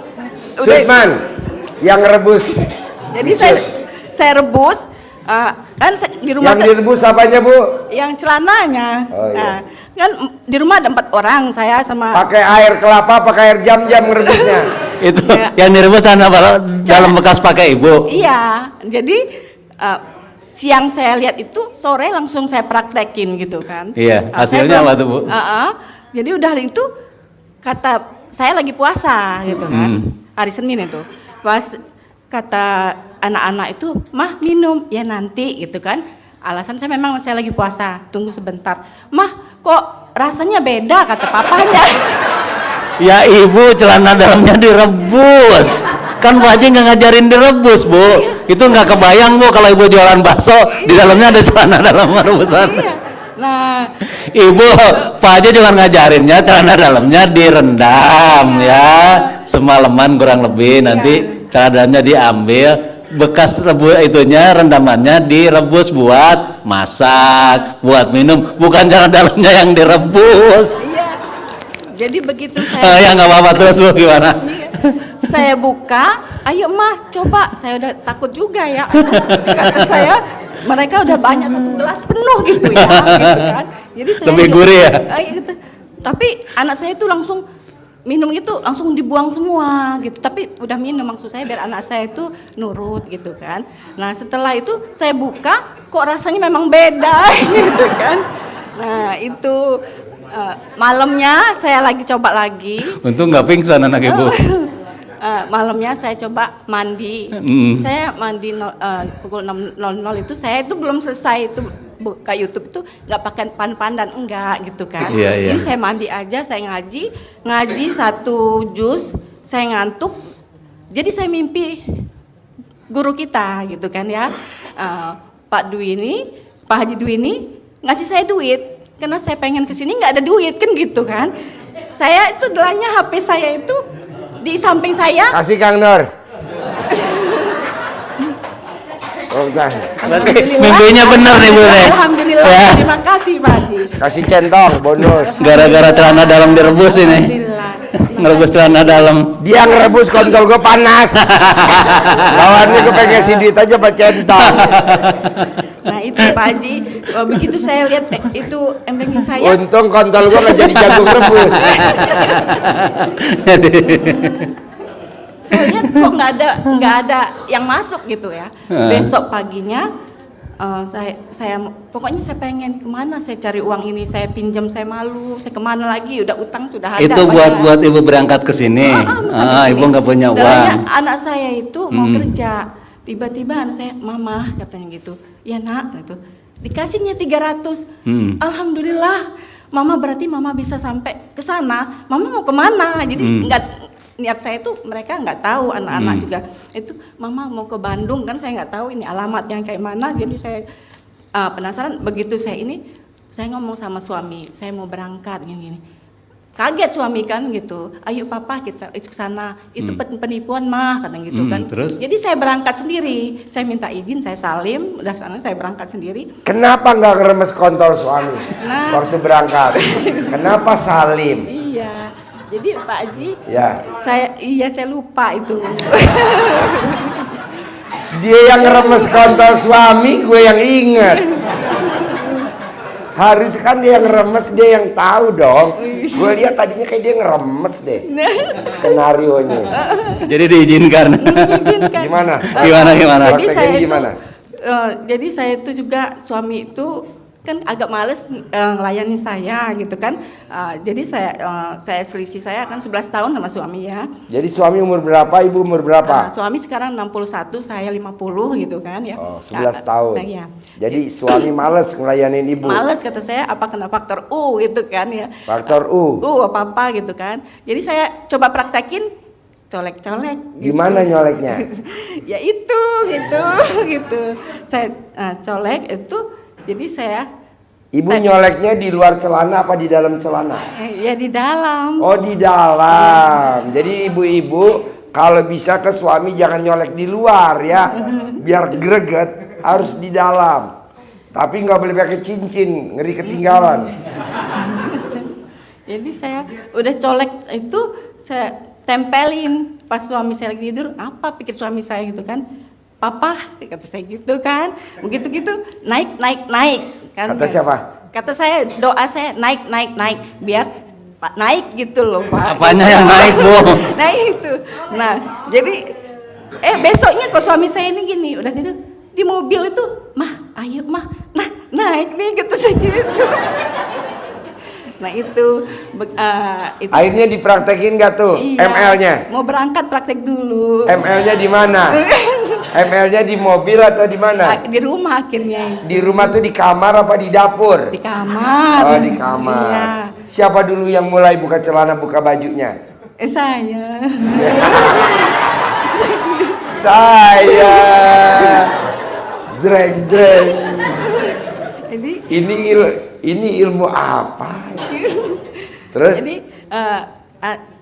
[SPEAKER 3] Sudman, yang rebus.
[SPEAKER 9] Jadi saya rebus. Kan di rumah
[SPEAKER 3] Yang direbus apanya, Bu?
[SPEAKER 9] yang celananya.
[SPEAKER 3] Oh, iya.
[SPEAKER 9] Kan di rumah ada 4 orang, saya sama
[SPEAKER 3] Pakai air kelapa, pakai air jam-jam ngerebusnya.
[SPEAKER 2] Itu yang direbus celana dalam bekas pakai ibu.
[SPEAKER 9] Iya, jadi siang saya lihat itu, sore langsung saya praktekin gitu kan.
[SPEAKER 2] Iya,
[SPEAKER 9] Saya
[SPEAKER 2] hasilnya
[SPEAKER 9] belum-
[SPEAKER 2] apa tuh, Bu?
[SPEAKER 9] Jadi udah itu kata saya lagi puasa gitu kan, hari Senin itu. Pas kata anak-anak itu, mah minum ya nanti gitu kan. Alasan saya memang saya lagi puasa, tunggu sebentar. Mah kok rasanya beda kata papanya.
[SPEAKER 2] Ya ibu, celana dalamnya direbus. Kan Bu Haji nggak ngajarin direbus, Bu. Itu nggak kebayang, Bu, kalau ibu jualan bakso di dalamnya ada celana dalam rebusan.
[SPEAKER 9] Iya. Nah,
[SPEAKER 2] Ibu, Pak Haji cuma ngajarinnya celana dalamnya direndam ya, semalaman kurang lebih. Nanti celana dalamnya diambil, bekas rebus itunya rendamannya direbus buat masak, buat minum, bukan celana dalamnya yang direbus.
[SPEAKER 9] iya. Jadi begitu saya
[SPEAKER 2] Ya nggak apa-apa, terus Bu gimana?
[SPEAKER 9] saya buka, ayo mah coba. Saya udah takut juga ya. Kata saya, mereka udah banyak 1 gelas penuh gitu ya, gitu kan. Jadi saya
[SPEAKER 2] Lebih gurih ya?
[SPEAKER 9] Gitu. Tapi anak saya itu langsung minum itu langsung dibuang semua gitu. Tapi udah minum, maksud saya biar anak saya itu nurut gitu kan. Nah setelah itu saya buka, kok rasanya memang beda gitu kan. Nah itu malamnya saya lagi coba lagi.
[SPEAKER 2] Untung nggak pingsan anak ibu.
[SPEAKER 9] Malamnya saya coba mandi. Saya mandi pukul 6.00 itu, saya itu belum selesai itu buka YouTube itu nggak pakai pandan enggak gitu kan.
[SPEAKER 2] Iya, iya.
[SPEAKER 9] Jadi saya mandi aja, saya ngaji 1 juz, saya ngantuk. Jadi saya mimpi guru kita gitu kan ya, Pak Haji Dwi ini ngasih saya duit karena saya pengen kesini nggak ada duit kan gitu kan. Saya itu delanya HP saya itu di samping saya.
[SPEAKER 3] Kasih Kang Nur.
[SPEAKER 2] Berarti mimpinya benar nih Bu.
[SPEAKER 9] Alhamdulillah,
[SPEAKER 2] Ya.
[SPEAKER 9] terima kasih Pak Haji.
[SPEAKER 3] Kasih centong bonus.
[SPEAKER 2] Gara-gara celana dalam direbus ini.
[SPEAKER 9] Alhamdulillah.
[SPEAKER 2] Ngerebus celana dalam.
[SPEAKER 3] Dia ngerebus kontol gue panas. Lawannya gue pengen sidit aja Pak centong.
[SPEAKER 9] Nah itu Pak Haji, begitu saya lihat itu emblem saya.
[SPEAKER 3] Untung kontol gue nggak jadi jagung rebus.
[SPEAKER 2] Jadi
[SPEAKER 9] Saya lihat kok nggak ada yang masuk gitu ya. Besok paginya saya pokoknya saya pengen kemana saya cari uang ini, saya pinjam, saya malu, saya kemana lagi, udah utang sudah ada.
[SPEAKER 2] itu buat ibu berangkat ke sini.
[SPEAKER 9] Sampai
[SPEAKER 2] Ibu
[SPEAKER 9] sini.
[SPEAKER 2] nggak punya
[SPEAKER 9] Caranya,
[SPEAKER 2] uang.
[SPEAKER 9] anak saya itu mau kerja, tiba-tiba anak saya, mama katanya gitu, ya nak, gitu. Dikasihnya 300. Alhamdulillah, mama berarti mama bisa sampai ke sana. Mama mau kemana? Jadi niat saya itu mereka nggak tahu, anak-anak juga itu mama mau ke Bandung kan, saya nggak tahu ini alamatnya kayak mana. Jadi saya penasaran. Begitu saya ngomong sama suami, saya mau berangkat gini. Kaget suami kan gitu, ayo papa kita ke sana, itu penipuan mah katanya gitu kan.
[SPEAKER 2] Terus?
[SPEAKER 9] Jadi saya berangkat sendiri, saya minta izin, saya salim, udah sana saya berangkat sendiri.
[SPEAKER 3] Kenapa nggak ngeremes kontol suami
[SPEAKER 9] Nah.
[SPEAKER 3] waktu berangkat? Kenapa salim?
[SPEAKER 9] Iya, jadi Pak Haji,
[SPEAKER 3] Ya.
[SPEAKER 9] saya lupa itu.
[SPEAKER 3] Dia yang ngeremes kontol suami, gue yang inget. Harus kan dia yang ngeremes, dia yang tahu dong. Gue lihat tadinya kayak dia ngeremes deh skenario nya.
[SPEAKER 2] Jadi diizinkan.
[SPEAKER 9] Izinkan.
[SPEAKER 3] Gimana?
[SPEAKER 2] Gimana?
[SPEAKER 9] Jadi saya
[SPEAKER 3] Prakteknya
[SPEAKER 9] itu,
[SPEAKER 3] gimana?
[SPEAKER 9] jadi saya itu juga suami itu kan agak males ngelayani saya gitu kan. Jadi saya selisih saya kan 11 tahun sama suami ya.
[SPEAKER 3] Jadi suami umur berapa, ibu umur berapa?
[SPEAKER 9] Suami sekarang 61, saya 50 gitu kan ya.
[SPEAKER 3] Oh, 11 tahun.
[SPEAKER 9] Nah, iya.
[SPEAKER 3] Jadi suami males ngelayanin ibu.
[SPEAKER 9] Males kata saya, apa kena faktor U gitu kan ya.
[SPEAKER 3] Faktor U.
[SPEAKER 9] Apa-apa gitu kan. Jadi saya coba praktekin colek-colek.
[SPEAKER 3] Gimana nyoleknya?
[SPEAKER 9] Ya itu gitu. Saya colek itu, jadi saya
[SPEAKER 3] Ibu nyoleknya di luar celana apa di dalam celana?
[SPEAKER 9] ya di dalam.
[SPEAKER 3] Oh, di dalam. Jadi ibu-ibu kalau bisa ke suami jangan nyolek di luar ya. Biar greget, harus di dalam. Tapi nggak boleh pakai cincin, ngeri ketinggalan.
[SPEAKER 9] Jadi saya udah colek itu, saya tempelin pas suami saya lagi tidur. Apa pikir suami saya gitu kan? Papa, kata saya gitu kan. Begitu gitu naik kan.
[SPEAKER 3] Kata siapa?
[SPEAKER 9] Kata saya, doa saya naik biar naik gitu loh Pak.
[SPEAKER 2] Apanya yang naik, Bu?
[SPEAKER 9] Nah itu. Nah jadi besoknya kok suami saya ini gini, udah gitu di mobil itu, mah ayo mah, nah naik nih kata saya gitu. Nah itu
[SPEAKER 3] Akhirnya dipraktekin gak tuh
[SPEAKER 9] iya,
[SPEAKER 3] ML-nya?
[SPEAKER 9] mau berangkat praktek dulu.
[SPEAKER 3] ML-nya di mana? ML-nya di mobil atau di mana?
[SPEAKER 9] Di rumah akhirnya.
[SPEAKER 3] Di rumah tuh di kamar apa di dapur?
[SPEAKER 9] Di kamar.
[SPEAKER 3] Oh, di kamar.
[SPEAKER 9] Iya.
[SPEAKER 3] Siapa dulu yang mulai buka celana, buka bajunya?
[SPEAKER 9] Saya.
[SPEAKER 3] Saya. Dreng.
[SPEAKER 9] Jadi
[SPEAKER 3] Ini ilmu apa? Terus?
[SPEAKER 9] Jadi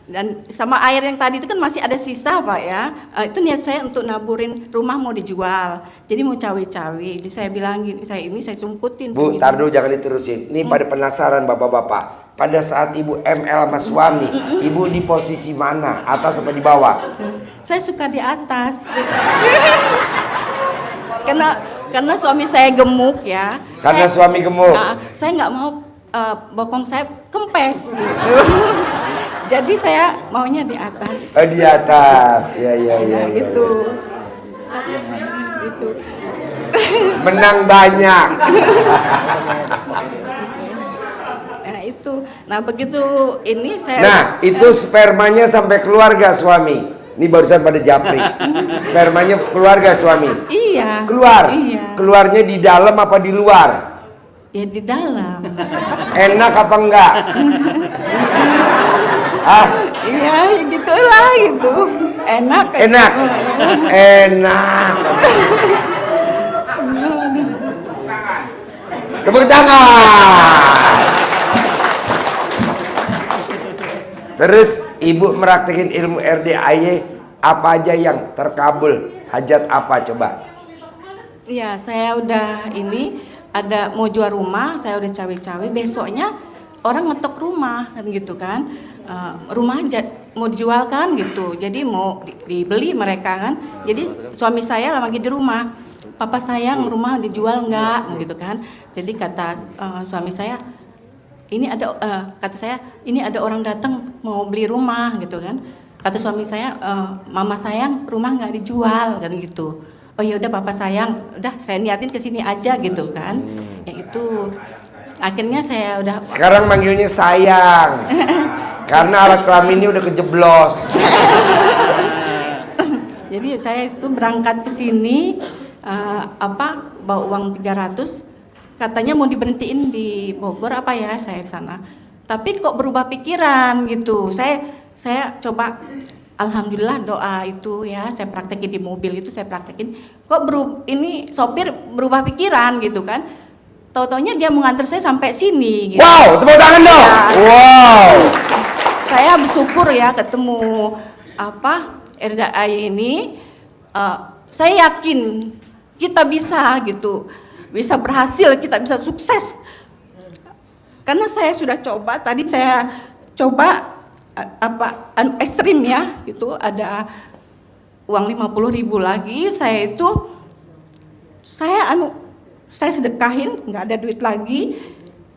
[SPEAKER 9] dan sama air yang tadi itu kan masih ada sisa Pak ya. Itu niat saya untuk naburin rumah mau dijual. Jadi mau cawe-cawe. Jadi saya bilang gini, saya sumputin.
[SPEAKER 3] Bu, tar dulu jangan diterusin. Ini pada penasaran bapak-bapak. Pada saat ibu ML sama suami, ibu di posisi mana? Atas apa di bawah?
[SPEAKER 9] Saya suka di atas. Karena suami saya gemuk ya.
[SPEAKER 3] Karena suami gemuk.
[SPEAKER 9] Saya nggak mau bokong saya kempes gitu. Jadi saya maunya di atas.
[SPEAKER 3] Oh, di atas. Ya.
[SPEAKER 9] Gitu. Gitu.
[SPEAKER 3] Menang banyak.
[SPEAKER 9] Nah itu. Nah begitu ini saya.
[SPEAKER 3] Nah itu spermanya sampai keluarga suami. Ini barusan pada japri. Spermanya keluarga suami.
[SPEAKER 9] Iya.
[SPEAKER 3] Keluar.
[SPEAKER 9] Iya.
[SPEAKER 3] Keluarnya di dalam apa di luar?
[SPEAKER 9] Ya di dalam.
[SPEAKER 3] Enak apa enggak?
[SPEAKER 9] Iya, ya gitulah gitu. Enak.
[SPEAKER 3] Enak. Enak. Tepuk tangan. Terus ibu meraktekin ilmu RDAY, apa aja yang terkabul? Hajat apa coba?
[SPEAKER 9] Iya, saya udah ini ada mau jual rumah, saya udah cawe-cawe. Besoknya orang ngetok rumah kan gitu kan. Rumah mau dijual kan gitu. Jadi mau dibeli mereka kan. Jadi suami saya lagi di rumah. Papa sayang rumah dijual enggak gitu kan. Jadi kata suami saya, ini ada kata saya ini ada orang datang mau beli rumah gitu kan. Kata suami saya, mama sayang rumah nggak dijual kan gitu. Oh ya udah papa sayang, udah saya niatin ke sini aja gitu kan. Ya itu akhirnya saya udah.
[SPEAKER 3] Sekarang manggilnya sayang. Karena alat kelaminnya udah kejeblos.
[SPEAKER 9] Jadi saya itu berangkat ke sini bawa uang 300. Katanya mau diberhentiin di Bogor apa ya, saya di sana. Tapi kok berubah pikiran gitu. Saya coba, alhamdulillah doa itu ya, saya praktekin di mobil itu saya praktekin. Kok ini sopir berubah pikiran gitu kan. Tahu-taunya dia mengantar saya sampai sini gitu.
[SPEAKER 3] Wow, tepuk tangan dong.
[SPEAKER 9] Ya.
[SPEAKER 3] Wow.
[SPEAKER 9] Saya bersyukur ya ketemu RDAY ini. Saya yakin kita bisa gitu. Bisa berhasil, kita bisa sukses. Karena saya sudah coba, tadi saya coba ekstrim ya, gitu ada uang 50.000 lagi, saya itu saya sedekahin, nggak ada duit lagi.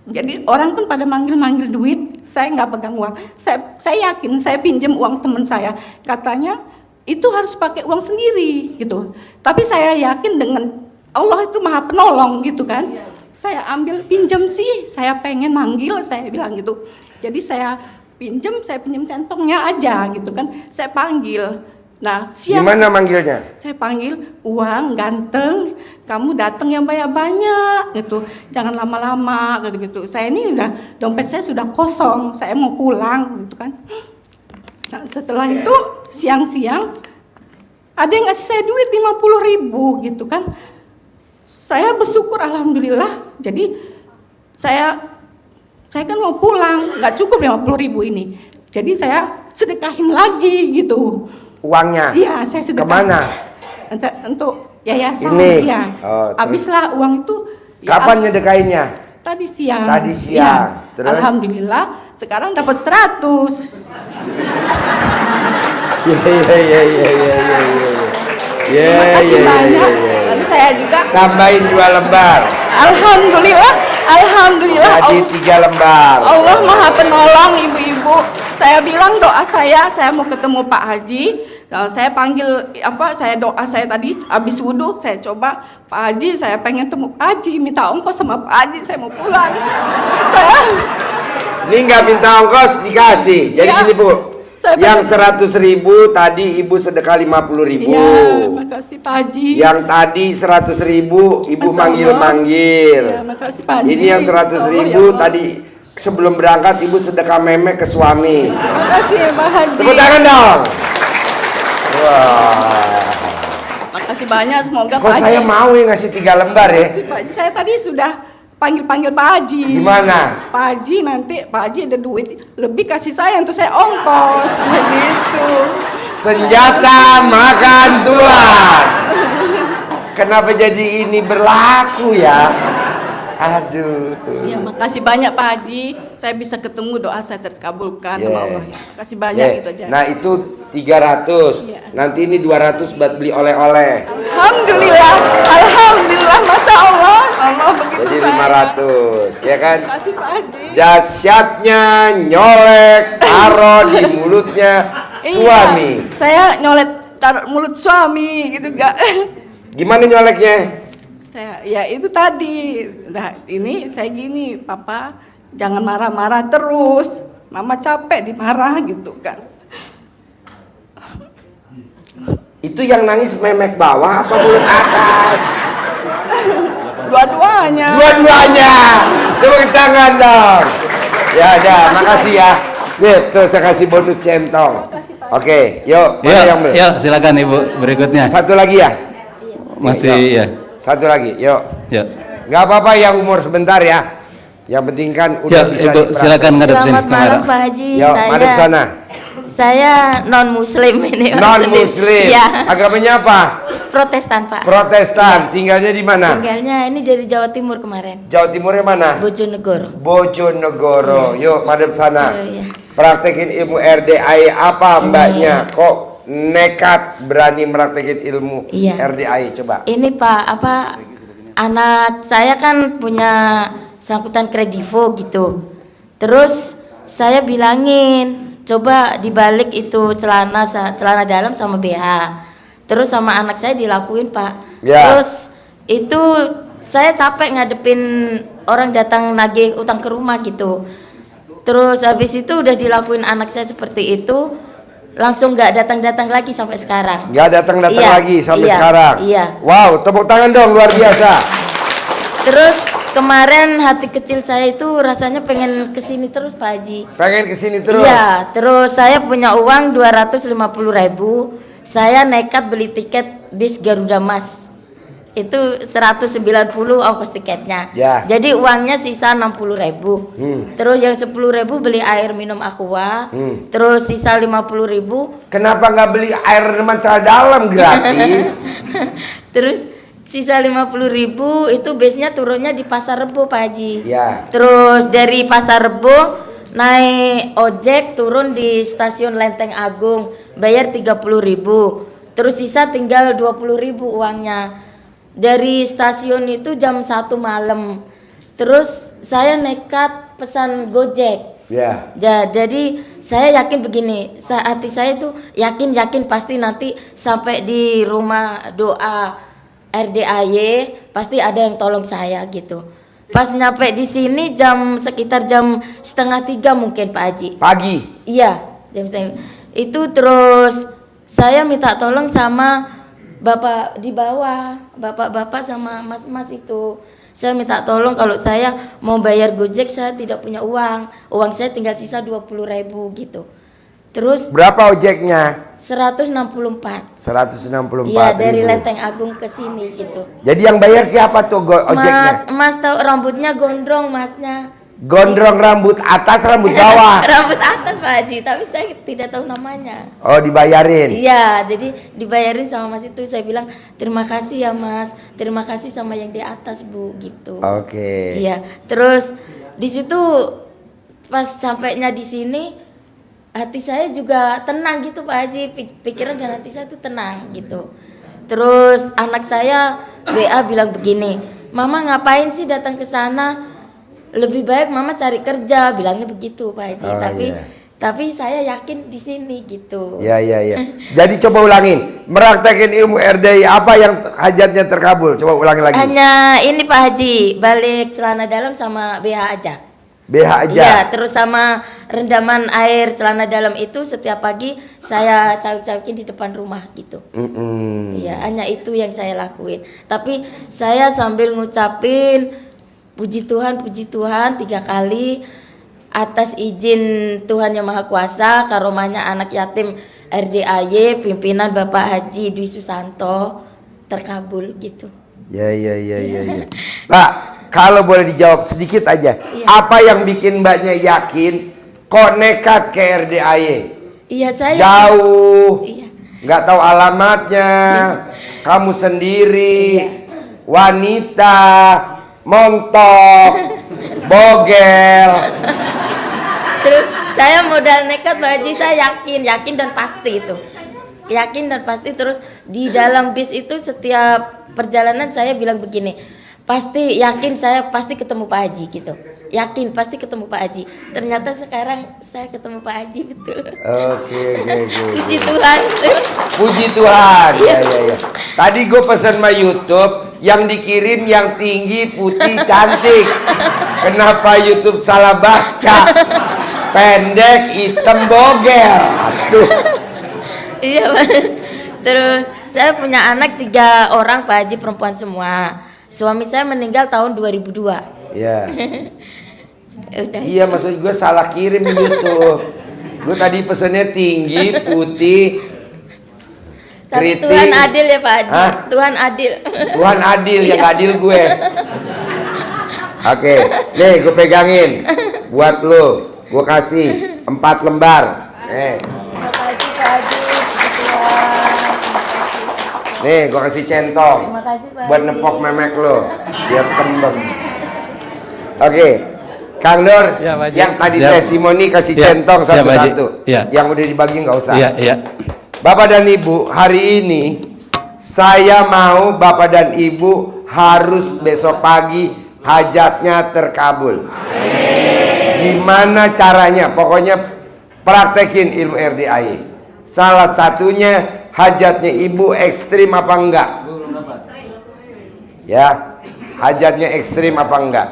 [SPEAKER 9] Jadi orang kan pada manggil duit, saya nggak pegang uang. Saya yakin, saya pinjam uang teman saya, katanya itu harus pakai uang sendiri gitu. Tapi saya yakin dengan Allah itu maha penolong gitu kan. Saya ambil pinjam sih, saya pengen manggil, saya bilang gitu. Jadi saya pinjam kantongnya aja gitu kan. Saya panggil. Nah, siang
[SPEAKER 3] Gimana manggilnya?
[SPEAKER 9] saya panggil, uang ganteng, kamu datang yang banyak gitu, jangan lama-lama gitu. Saya ini dompet saya sudah kosong, saya mau pulang gitu kan. Nah, setelah itu siang-siang ada yang ngasih saya duit 50.000 gitu kan. Saya bersyukur alhamdulillah. Jadi saya kan mau pulang, nggak cukup 50.000 ini. Jadi saya sedekahin lagi gitu.
[SPEAKER 3] Uangnya?
[SPEAKER 9] Iya, saya sedekah.
[SPEAKER 3] Kemana?
[SPEAKER 9] Untuk yayasan.
[SPEAKER 3] Ini?
[SPEAKER 9] Iya.
[SPEAKER 3] Oh, terus?
[SPEAKER 9] Habislah uang itu.
[SPEAKER 3] Kapan nyedekainnya?
[SPEAKER 9] Tadi siang.
[SPEAKER 3] Tadi siang.
[SPEAKER 9] Iya.
[SPEAKER 3] Terus?
[SPEAKER 9] Alhamdulillah, sekarang dapat 100. Terima kasih banyak. Lalu saya juga
[SPEAKER 3] Tambahin 2 lembar.
[SPEAKER 9] Alhamdulillah.
[SPEAKER 3] Jadi 3 lembar.
[SPEAKER 9] Allah Maha Penolong ibu-ibu. Saya bilang doa saya mau ketemu Pak Haji. Nah, saya panggil doa saya tadi habis wudhu, saya coba Pak Haji, saya pengen temu Pak Haji, minta ongkos sama Pak Haji, saya mau pulang.
[SPEAKER 3] Ini nggak minta ongkos dikasih. Jadi
[SPEAKER 9] Ya,
[SPEAKER 3] gini Bu,
[SPEAKER 9] saya
[SPEAKER 3] yang
[SPEAKER 9] pengen-
[SPEAKER 3] 100.000 tadi Ibu sedekah 50.000.
[SPEAKER 9] Iya, makasih Pak Haji.
[SPEAKER 3] Yang tadi 100.000 Ibu
[SPEAKER 9] Masya Allah.
[SPEAKER 3] manggil-manggil.
[SPEAKER 9] Ya, makasih Pak Haji.
[SPEAKER 3] Ini yang 100.000
[SPEAKER 9] Ya Allah.
[SPEAKER 3] tadi sebelum berangkat Ibu sedekah memek ke suami.
[SPEAKER 9] Makasih Pak Haji.
[SPEAKER 3] Tepuk tangan dong. Wah.
[SPEAKER 9] Makasih banyak, semoga
[SPEAKER 3] Kok
[SPEAKER 9] Pak Haji.
[SPEAKER 3] saya mau ya ngasih 3 lembar ya?
[SPEAKER 9] Makasih, Pak Haji. Saya tadi sudah panggil Pak Haji.
[SPEAKER 3] Gimana?
[SPEAKER 9] Pak Haji nanti Pak Haji ada duit lebih kasih saya untuk saya ongkos gitu.
[SPEAKER 3] Senjata makan Tuhan. Kenapa jadi ini berlaku ya? Aduh.
[SPEAKER 9] Ya, makasih banyak Pak Haji. Saya bisa ketemu, doa saya terkabulkan sama
[SPEAKER 3] Yeah.
[SPEAKER 9] Allah. Ya. Makasih banyak
[SPEAKER 3] Yeah.
[SPEAKER 9] itu aja.
[SPEAKER 3] Nah itu 300.
[SPEAKER 9] Iya.
[SPEAKER 3] Nanti ini 200 buat beli oleh-oleh.
[SPEAKER 9] Alhamdulillah, Masya Allah. Allah begitu
[SPEAKER 3] Jadi
[SPEAKER 9] saya.
[SPEAKER 3] 500, ya kan?
[SPEAKER 9] Makasih Pak Haji.
[SPEAKER 3] Dahsyatnya nyolek taruh di mulutnya suami.
[SPEAKER 9] Iya, saya nyolet taruh mulut suami gitu gak?
[SPEAKER 3] Gimana nyoleknya?
[SPEAKER 9] Ya itu tadi. Nah, ini saya gini, Papa jangan marah-marah terus. Mama capek dimarah gitu kan.
[SPEAKER 3] Itu yang nangis memek bawah apa mulut atas?
[SPEAKER 9] Dua-duanya.
[SPEAKER 3] Dua-duanya. Tepuk tangan dong. Ya, makasih ya. Sip, tuh saya kasih bonus centong. Oke, yuk. Mana yang belum?
[SPEAKER 2] Yuk, silakan Ibu berikutnya.
[SPEAKER 3] Satu lagi ya?
[SPEAKER 2] Masih ya.
[SPEAKER 3] Satu lagi, yuk.
[SPEAKER 2] Yuk.
[SPEAKER 3] Nggak apa-apa yang umur sebentar ya. Yang penting kan udah
[SPEAKER 2] Yuk,
[SPEAKER 3] bisa
[SPEAKER 2] Ibu
[SPEAKER 3] dipraktek.
[SPEAKER 2] silakan ngadep sini
[SPEAKER 10] Selamat malam
[SPEAKER 2] kamera.
[SPEAKER 10] Pak Haji.
[SPEAKER 3] Yuk, madep sana.
[SPEAKER 10] Saya non Muslim ini.
[SPEAKER 3] Non-Muslim.
[SPEAKER 10] Iya.
[SPEAKER 3] Agamanya apa?
[SPEAKER 10] Protestan Pak.
[SPEAKER 3] Protestan. Tinggalnya di mana?
[SPEAKER 10] Tinggalnya ini dari Jawa Timur kemarin.
[SPEAKER 3] Jawa Timurnya mana?
[SPEAKER 10] Bojonegoro.
[SPEAKER 3] Bojonegoro. Yuk, madep sana.
[SPEAKER 10] Iya.
[SPEAKER 3] Praktekin ilmu RDI apa mbaknya? Kok nekat berani praktekin ilmu
[SPEAKER 10] Iya.
[SPEAKER 3] RDI? Coba.
[SPEAKER 10] Ini Pak, anak saya kan punya sangkutan kredivo gitu. Terus saya bilangin, coba dibalik itu celana dalam sama BH. Terus sama anak saya dilakuin Pak.
[SPEAKER 3] Ya.
[SPEAKER 10] Terus itu saya capek ngadepin orang datang nagih utang ke rumah gitu. Terus habis itu udah dilakuin anak saya seperti itu, langsung nggak datang-datang lagi sampai sekarang.
[SPEAKER 3] Nggak datang-datang
[SPEAKER 10] Iya,
[SPEAKER 3] lagi sampai
[SPEAKER 10] iya,
[SPEAKER 3] sekarang.
[SPEAKER 10] iya.
[SPEAKER 3] Wow, tepuk tangan dong, luar biasa.
[SPEAKER 10] Terus kemarin hati kecil saya itu rasanya pengen kesini terus Pak Haji.
[SPEAKER 3] Pengen kesini terus.
[SPEAKER 10] Iya, terus saya punya uang 250.000. Saya nekat beli tiket bis Garuda Mas. Itu 190 ongkos tiketnya.
[SPEAKER 3] Ya.
[SPEAKER 10] Jadi uangnya sisa 60.000. Terus yang 10.000 beli air minum Aqua. Terus sisa 50.000.
[SPEAKER 3] Kenapa nggak beli air mancal dalam gratis?
[SPEAKER 10] Terus sisa 50.000 itu bisnya turunnya di Pasar Rebo Pak Haji.
[SPEAKER 3] Ya.
[SPEAKER 10] Terus dari Pasar Rebo naik ojek turun di stasiun Lenteng Agung bayar 30.000. Terus sisa tinggal 20.000 uangnya. dari stasiun itu jam 1 malam. Terus saya nekat pesan Gojek.
[SPEAKER 3] Ya.
[SPEAKER 10] Jadi saya yakin begini, hati saya itu yakin pasti nanti sampai di rumah doa RDAY pasti ada yang tolong saya gitu. Pas nyampe di sini sekitar jam 2:30 mungkin Pak Haji.
[SPEAKER 3] Pagi.
[SPEAKER 10] Iya, jam 2:30. Itu terus saya minta tolong sama bapak di bawah, bapak-bapak sama mas-mas itu. Saya minta tolong kalau saya mau bayar Gojek saya tidak punya uang. Uang saya tinggal sisa 20.000 gitu. Terus
[SPEAKER 3] Berapa ojeknya?
[SPEAKER 10] 164.
[SPEAKER 3] 164
[SPEAKER 10] Iya, dari
[SPEAKER 3] ribu.
[SPEAKER 10] Lenteng Agung ke sini gitu.
[SPEAKER 3] Jadi yang bayar siapa tuh ojeknya?
[SPEAKER 10] Mas tahu rambutnya gondrong masnya.
[SPEAKER 3] Gondrong rambut atas, rambut bawah.
[SPEAKER 10] Rambut atas Pak Haji, tapi saya tidak tahu namanya.
[SPEAKER 3] Oh, dibayarin.
[SPEAKER 10] Iya, jadi dibayarin sama mas itu. Saya bilang terima kasih ya mas, terima kasih sama yang di atas bu gitu.
[SPEAKER 3] Oke.
[SPEAKER 10] Iya, terus di situ pas sampainya di sini hati saya juga tenang gitu Pak Haji, pikiran dan hati saya tuh tenang gitu. Terus anak saya WA bilang begini, mama ngapain sih datang ke sana? Lebih baik mama cari kerja, bilangnya begitu Pak Haji.
[SPEAKER 3] Oh,
[SPEAKER 10] Tapi saya yakin di sini gitu.
[SPEAKER 3] Ya. Jadi coba ulangin, meraktekin ilmu RDI apa yang hajatnya terkabul? Coba ulangin lagi.
[SPEAKER 10] Hanya ini Pak Haji, balik celana dalam sama BH aja.
[SPEAKER 3] BH aja.
[SPEAKER 10] Iya, terus sama rendaman air celana dalam itu setiap pagi saya cawik-cawikin di depan rumah gitu. Iya, hanya itu yang saya lakuin. Tapi saya sambil ngucapin puji Tuhan 3 kali atas izin Tuhan Yang Maha Kuasa, karomahnya anak yatim RDAY pimpinan Bapak Haji Dwi Susanto terkabul gitu.
[SPEAKER 3] Ya. Pak, kalau boleh dijawab sedikit aja, apa yang bikin mbaknya yakin kok nekat ke RDAY?
[SPEAKER 10] Iya saya.
[SPEAKER 3] Jauh,
[SPEAKER 10] Iya.
[SPEAKER 3] nggak tahu alamatnya, kamu sendiri, wanita, montok, bogel.
[SPEAKER 10] Terus saya modal nekat Pak Haji, saya yakin dan pasti itu. Yakin dan pasti. Terus di dalam bis itu setiap perjalanan saya bilang begini, pasti yakin saya pasti ketemu Pak Haji gitu. Yakin pasti ketemu Pak Haji. Ternyata sekarang saya ketemu Pak Haji betul.
[SPEAKER 3] Oke.
[SPEAKER 10] Puji Tuhan.
[SPEAKER 3] Puji Tuhan.
[SPEAKER 10] Iya.
[SPEAKER 3] Ya. Tadi gue pesan sama YouTube yang dikirim yang tinggi, putih, cantik. Kenapa YouTube salah baca? Pendek, hitam, bogel. Aduh.
[SPEAKER 10] Iya Pak. Terus saya punya anak 3 orang Pak Haji, perempuan semua. Suami saya meninggal tahun 2002.
[SPEAKER 3] Ya.
[SPEAKER 10] Udah.
[SPEAKER 3] Iya, maksud gue salah kirim YouTube. Gue tadi pesannya tinggi, putih,
[SPEAKER 10] Tapi
[SPEAKER 3] keriting.
[SPEAKER 10] Tuhan adil ya Pak Haji.
[SPEAKER 3] Hah?
[SPEAKER 10] Tuhan adil.
[SPEAKER 3] Tuhan adil, yang adil gue. Oke, nih gue pegangin buat lo. Gue kasih 4 lembar.
[SPEAKER 10] Terima kasih Pak Haji. Puji Tuhan.
[SPEAKER 3] Nih, gue kasih centong
[SPEAKER 10] Terima kasih Pak
[SPEAKER 3] buat
[SPEAKER 10] Haji.
[SPEAKER 3] nepok memek lo, biar kembang. Oke, Kang Nur,
[SPEAKER 2] Ya, Pak Haji.
[SPEAKER 3] yang tadi
[SPEAKER 2] Siap.
[SPEAKER 3] testimoni kasih
[SPEAKER 2] Siap.
[SPEAKER 3] centong
[SPEAKER 2] Siap, Pak Haji.
[SPEAKER 3] satu-satu.
[SPEAKER 2] Ya.
[SPEAKER 3] Yang udah dibagi nggak usah.
[SPEAKER 2] Iya.
[SPEAKER 3] Bapak dan Ibu, hari ini saya mau Bapak dan Ibu harus besok pagi hajatnya terkabul. Gimana caranya? Pokoknya praktekin ilmu RDAY. Salah satunya hajatnya Ibu ekstrim apa enggak? Ya, hajatnya ekstrim apa enggak?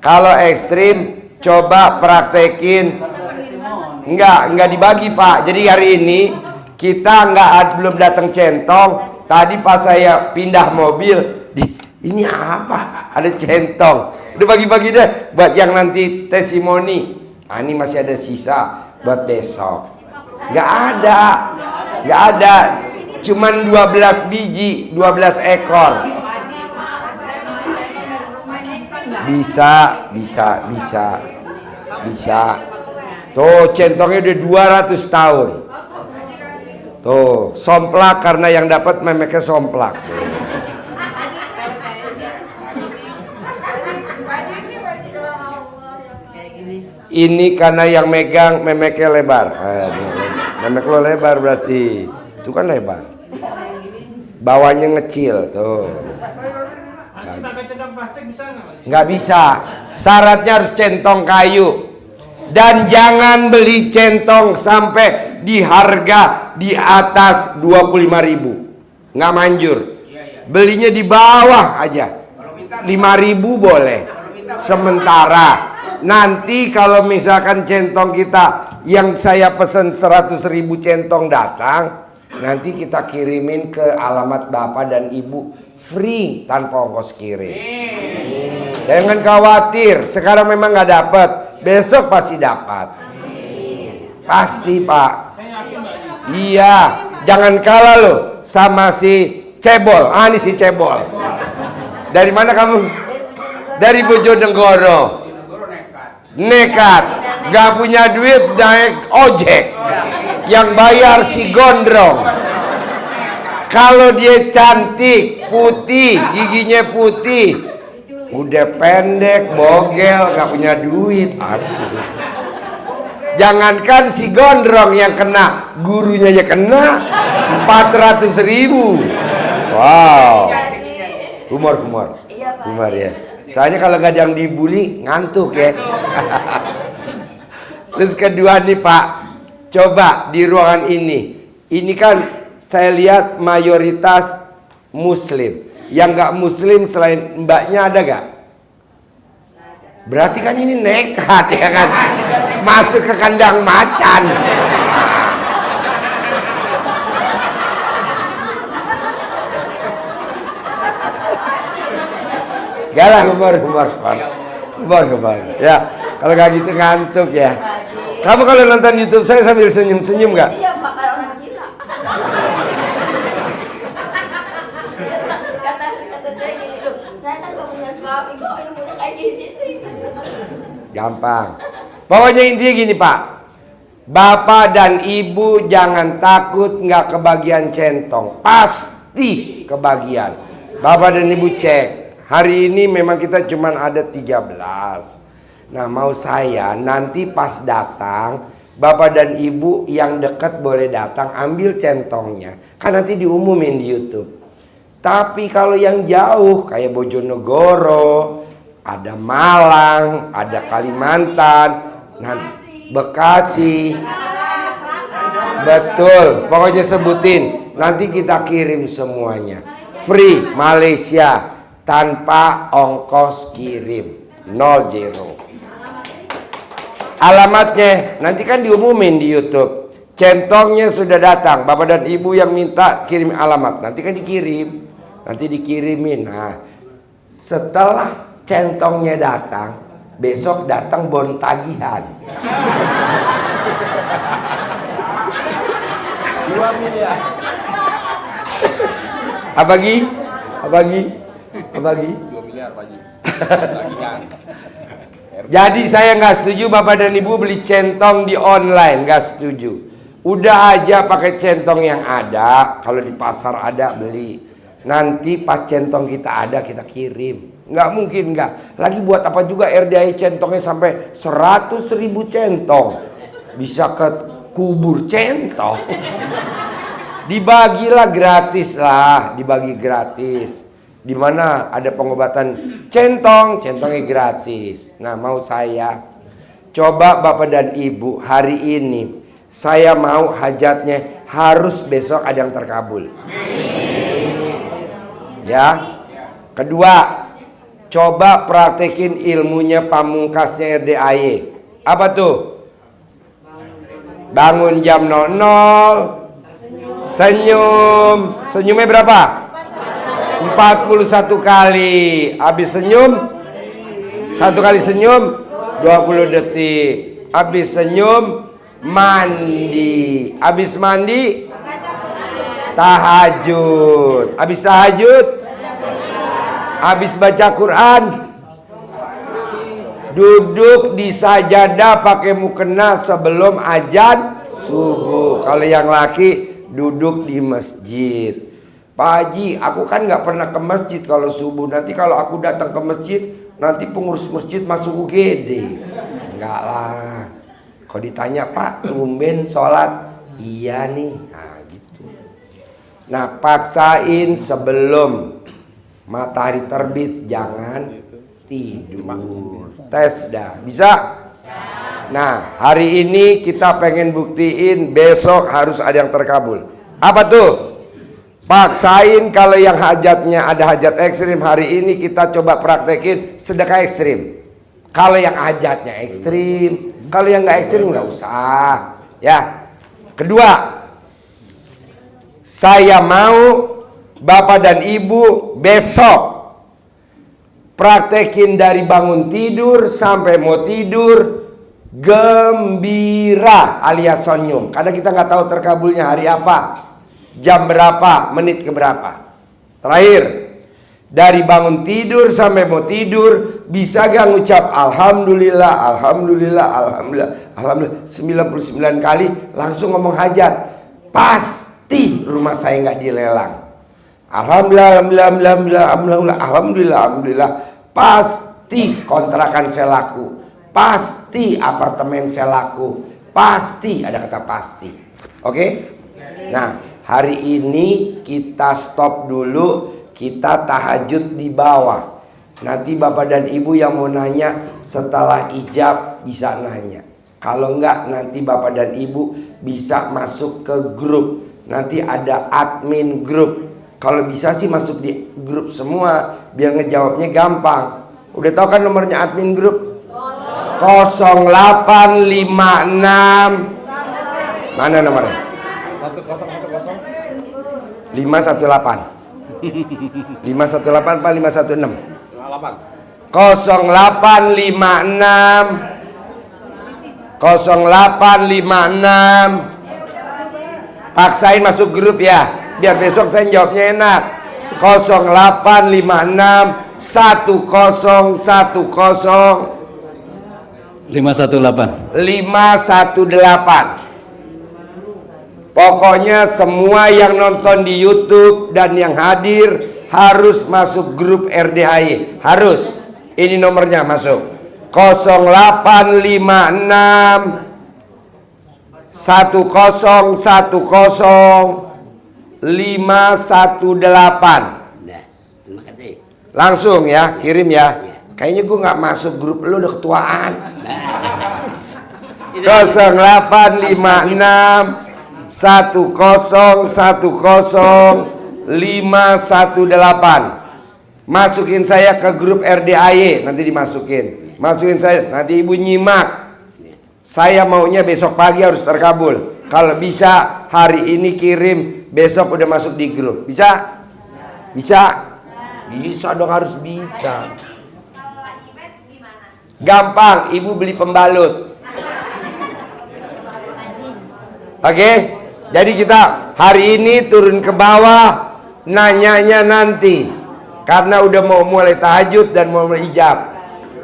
[SPEAKER 3] Kalau ekstrim, coba praktekin. Enggak dibagi Pak. Jadi hari ini kita belum datang centong. Tadi pas saya pindah mobil, ini apa? Ada centong. Udah bagi-bagi deh buat yang nanti testimoni. Ah, ini masih ada sisa buat besok. Enggak ada. Cuman 12 biji, 12 ekor. Bisa. Tuh centongnya udah 200 tahun. Tuh, somplak karena yang dapat memeknya somplak. Ini karena yang megang memeknya lebar. Memek lo lebar berarti. Itu kan lebar. bawahnya ngecil tuh. Nggak bisa, syaratnya harus centong kayu. Dan jangan beli centong sampai di harga di atas 25.000. Nggak manjur. Belinya di bawah aja. 5.000 boleh. Sementara nanti kalau misalkan centong kita yang saya pesen 100.000 centong datang, nanti kita kirimin ke alamat bapak dan ibu free tanpa ongkos kirim. Jangan khawatir, sekarang memang nggak dapat, besok pasti dapat. Pasti Pak. Iya, jangan kalah lo sama si Cebol. Ah, ini si Cebol. Dari mana kamu? Dari Bojonegoro. Nekat, gak punya duit naik ojek. Yang bayar si Gondrong. Kalau dia cantik, putih, giginya putih, udah pendek, bogel, gak punya duit. Aduh. Jangankan si Gondrong yang kena, gurunya aja kena 400.000. Wow. Humor ya. Soalnya kalau gak ada yang dibully, ngantuk ya. Terus kedua nih Pak, coba di ruangan ini kan saya lihat mayoritas Muslim. Yang gak Muslim selain mbaknya ada gak? Berarti kan ini nekat ya kan, masuk ke kandang macan. Galah humor. Ya, kalau gak gitu ngantuk ya. Kamu kalau nonton YouTube saya sambil senyum-senyum gak?
[SPEAKER 10] Iya Pak, kayak orang gila. kata saya gini loh, saya kan gak punya suami, kok ilmunya kayak gini sih.
[SPEAKER 3] Gampang. Pokoknya intinya gini Pak, bapak dan ibu jangan takut nggak kebagian centong, pasti kebagian. Bapak dan ibu cek. Hari ini memang kita cuman ada 13. Nah mau saya nanti pas datang, bapak dan ibu yang dekat boleh datang ambil centongnya. Kan nanti diumumin di YouTube. Tapi kalau yang jauh kayak Bojonegoro, ada Malang, ada Kalimantan, Bekasi. Betul, pokoknya sebutin. Nanti kita kirim semuanya. Free Malaysia. Tanpa ongkos kirim, 0. Alamatnya nanti kan diumumin di YouTube. Centongnya sudah datang, bapak dan ibu yang minta kirim alamat, nanti kan dikirim, nanti dikirimin. Nah, setelah centongnya datang, besok datang bon tagihan.
[SPEAKER 6] 2 miliar.
[SPEAKER 3] Apa lagi? 2
[SPEAKER 6] miliar Pak Haji.
[SPEAKER 3] Jadi saya nggak setuju bapak dan ibu beli centong di online, nggak setuju. Udah aja pakai centong yang ada, kalau di pasar ada beli. Nanti pas centong kita ada kita kirim. Nggak mungkin nggak. Lagi buat apa juga RDI centongnya sampai 100.000 centong. Bisa ke kubur centong. Dibagilah gratis lah, dibagi gratis. Di mana ada pengobatan centongnya gratis. Nah mau saya coba bapak dan ibu hari ini saya mau hajatnya harus besok ada yang terkabul. Ya. Kedua, coba praktekin ilmunya pamungkasnya RDAY. Apa tuh? Bangun jam 00, senyum. Senyumnya berapa? 41 kali. Habis senyum 1 kali senyum 20 detik. Habis senyum mandi. Habis mandi tahajud. Habis tahajud habis baca Quran duduk di sajadah pakai mukena sebelum azan subuh. Kalau yang laki duduk di masjid. Pak Haji, aku kan nggak pernah ke masjid kalau subuh. Nanti kalau aku datang ke masjid, nanti pengurus masjid masuk UGD. Enggak lah. Kalau ditanya Pak, tumben sholat, iya nih. Nah gitu. Nah, paksain sebelum matahari terbit jangan tidur. Tes dah, bisa? Nah, hari ini kita pengen buktiin besok harus ada yang terkabul. Apa tuh? Paksain kalau yang hajatnya ada hajat ekstrim, hari ini kita coba praktekin sedekah ekstrim. Kalau yang hajatnya ekstrim, kalau yang nggak ekstrim nggak usah. Ya. Kedua, saya mau Bapak dan Ibu besok praktekin dari bangun tidur sampai mau tidur gembira alias senyum. Karena kita nggak tahu terkabulnya hari apa, jam berapa, menit ke berapa. Terakhir, dari bangun tidur sampai mau tidur bisa gak ngucap alhamdulillah, alhamdulillah, alhamdulillah, alhamdulillah 99 kali langsung ngomong hajat. Pasti rumah saya nggak dilelang. Alhamdulillah, alhamdulillah, alhamdulillah, alhamdulillah, alhamdulillah, alhamdulillah. Pasti kontrakan saya laku. Pasti apartemen saya laku. Pasti, ada kata pasti. Oke? Nah, hari ini kita stop dulu. Kita tahajud di bawah. Nanti Bapak dan Ibu yang mau nanya setelah ijab bisa nanya. Kalau enggak nanti Bapak dan Ibu bisa masuk ke grup. Nanti ada admin grup. Kalau bisa sih masuk di grup semua biar ngejawabnya gampang. Udah tahu kan nomornya admin grup? 0856. Mana nomornya? 518. 518 apa 516? 0856. Paksain masuk grup ya, biar besok saya jawabnya enak. 0856 1010
[SPEAKER 2] 518.
[SPEAKER 3] 518. Pokoknya semua yang nonton di YouTube dan yang hadir harus masuk grup RDAY. Harus. Ini nomornya masuk. 0856 1010 518.
[SPEAKER 8] Terima kasih.
[SPEAKER 3] Langsung ya, kirim ya. Kayaknya gue nggak masuk grup lu, udah ketuaan. 0856 1010 518. Masukin saya ke grup RDAY, nanti dimasukin. Masukin saya, nanti Ibu nyimak. Saya maunya besok pagi harus terkabul. Kalau bisa hari ini kirim, besok udah masuk di grup. Bisa? Bisa? Bisa dong, harus bisa. Gampang, Ibu beli pembalut. Oke? Jadi kita hari ini turun ke bawah, nanyanya nanti. Karena udah mau mulai tahajud dan mau mulai ijab.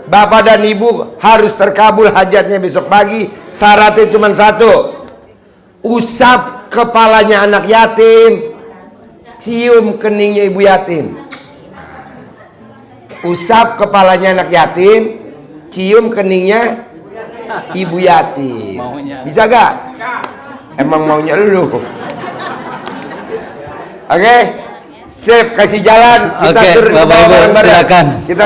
[SPEAKER 3] Bapak dan Ibu harus terkabul hajatnya besok pagi. Syaratnya cuma satu. Usap kepalanya anak yatim, cium keningnya ibu yatim. Usap kepalanya anak yatim, cium keningnya ibu yatim. Bisa gak? Emang maunya lu. Oke? Sip, kasih jalan. Kita turun ke bawah bareng-bareng.
[SPEAKER 2] Silakan.
[SPEAKER 3] Kita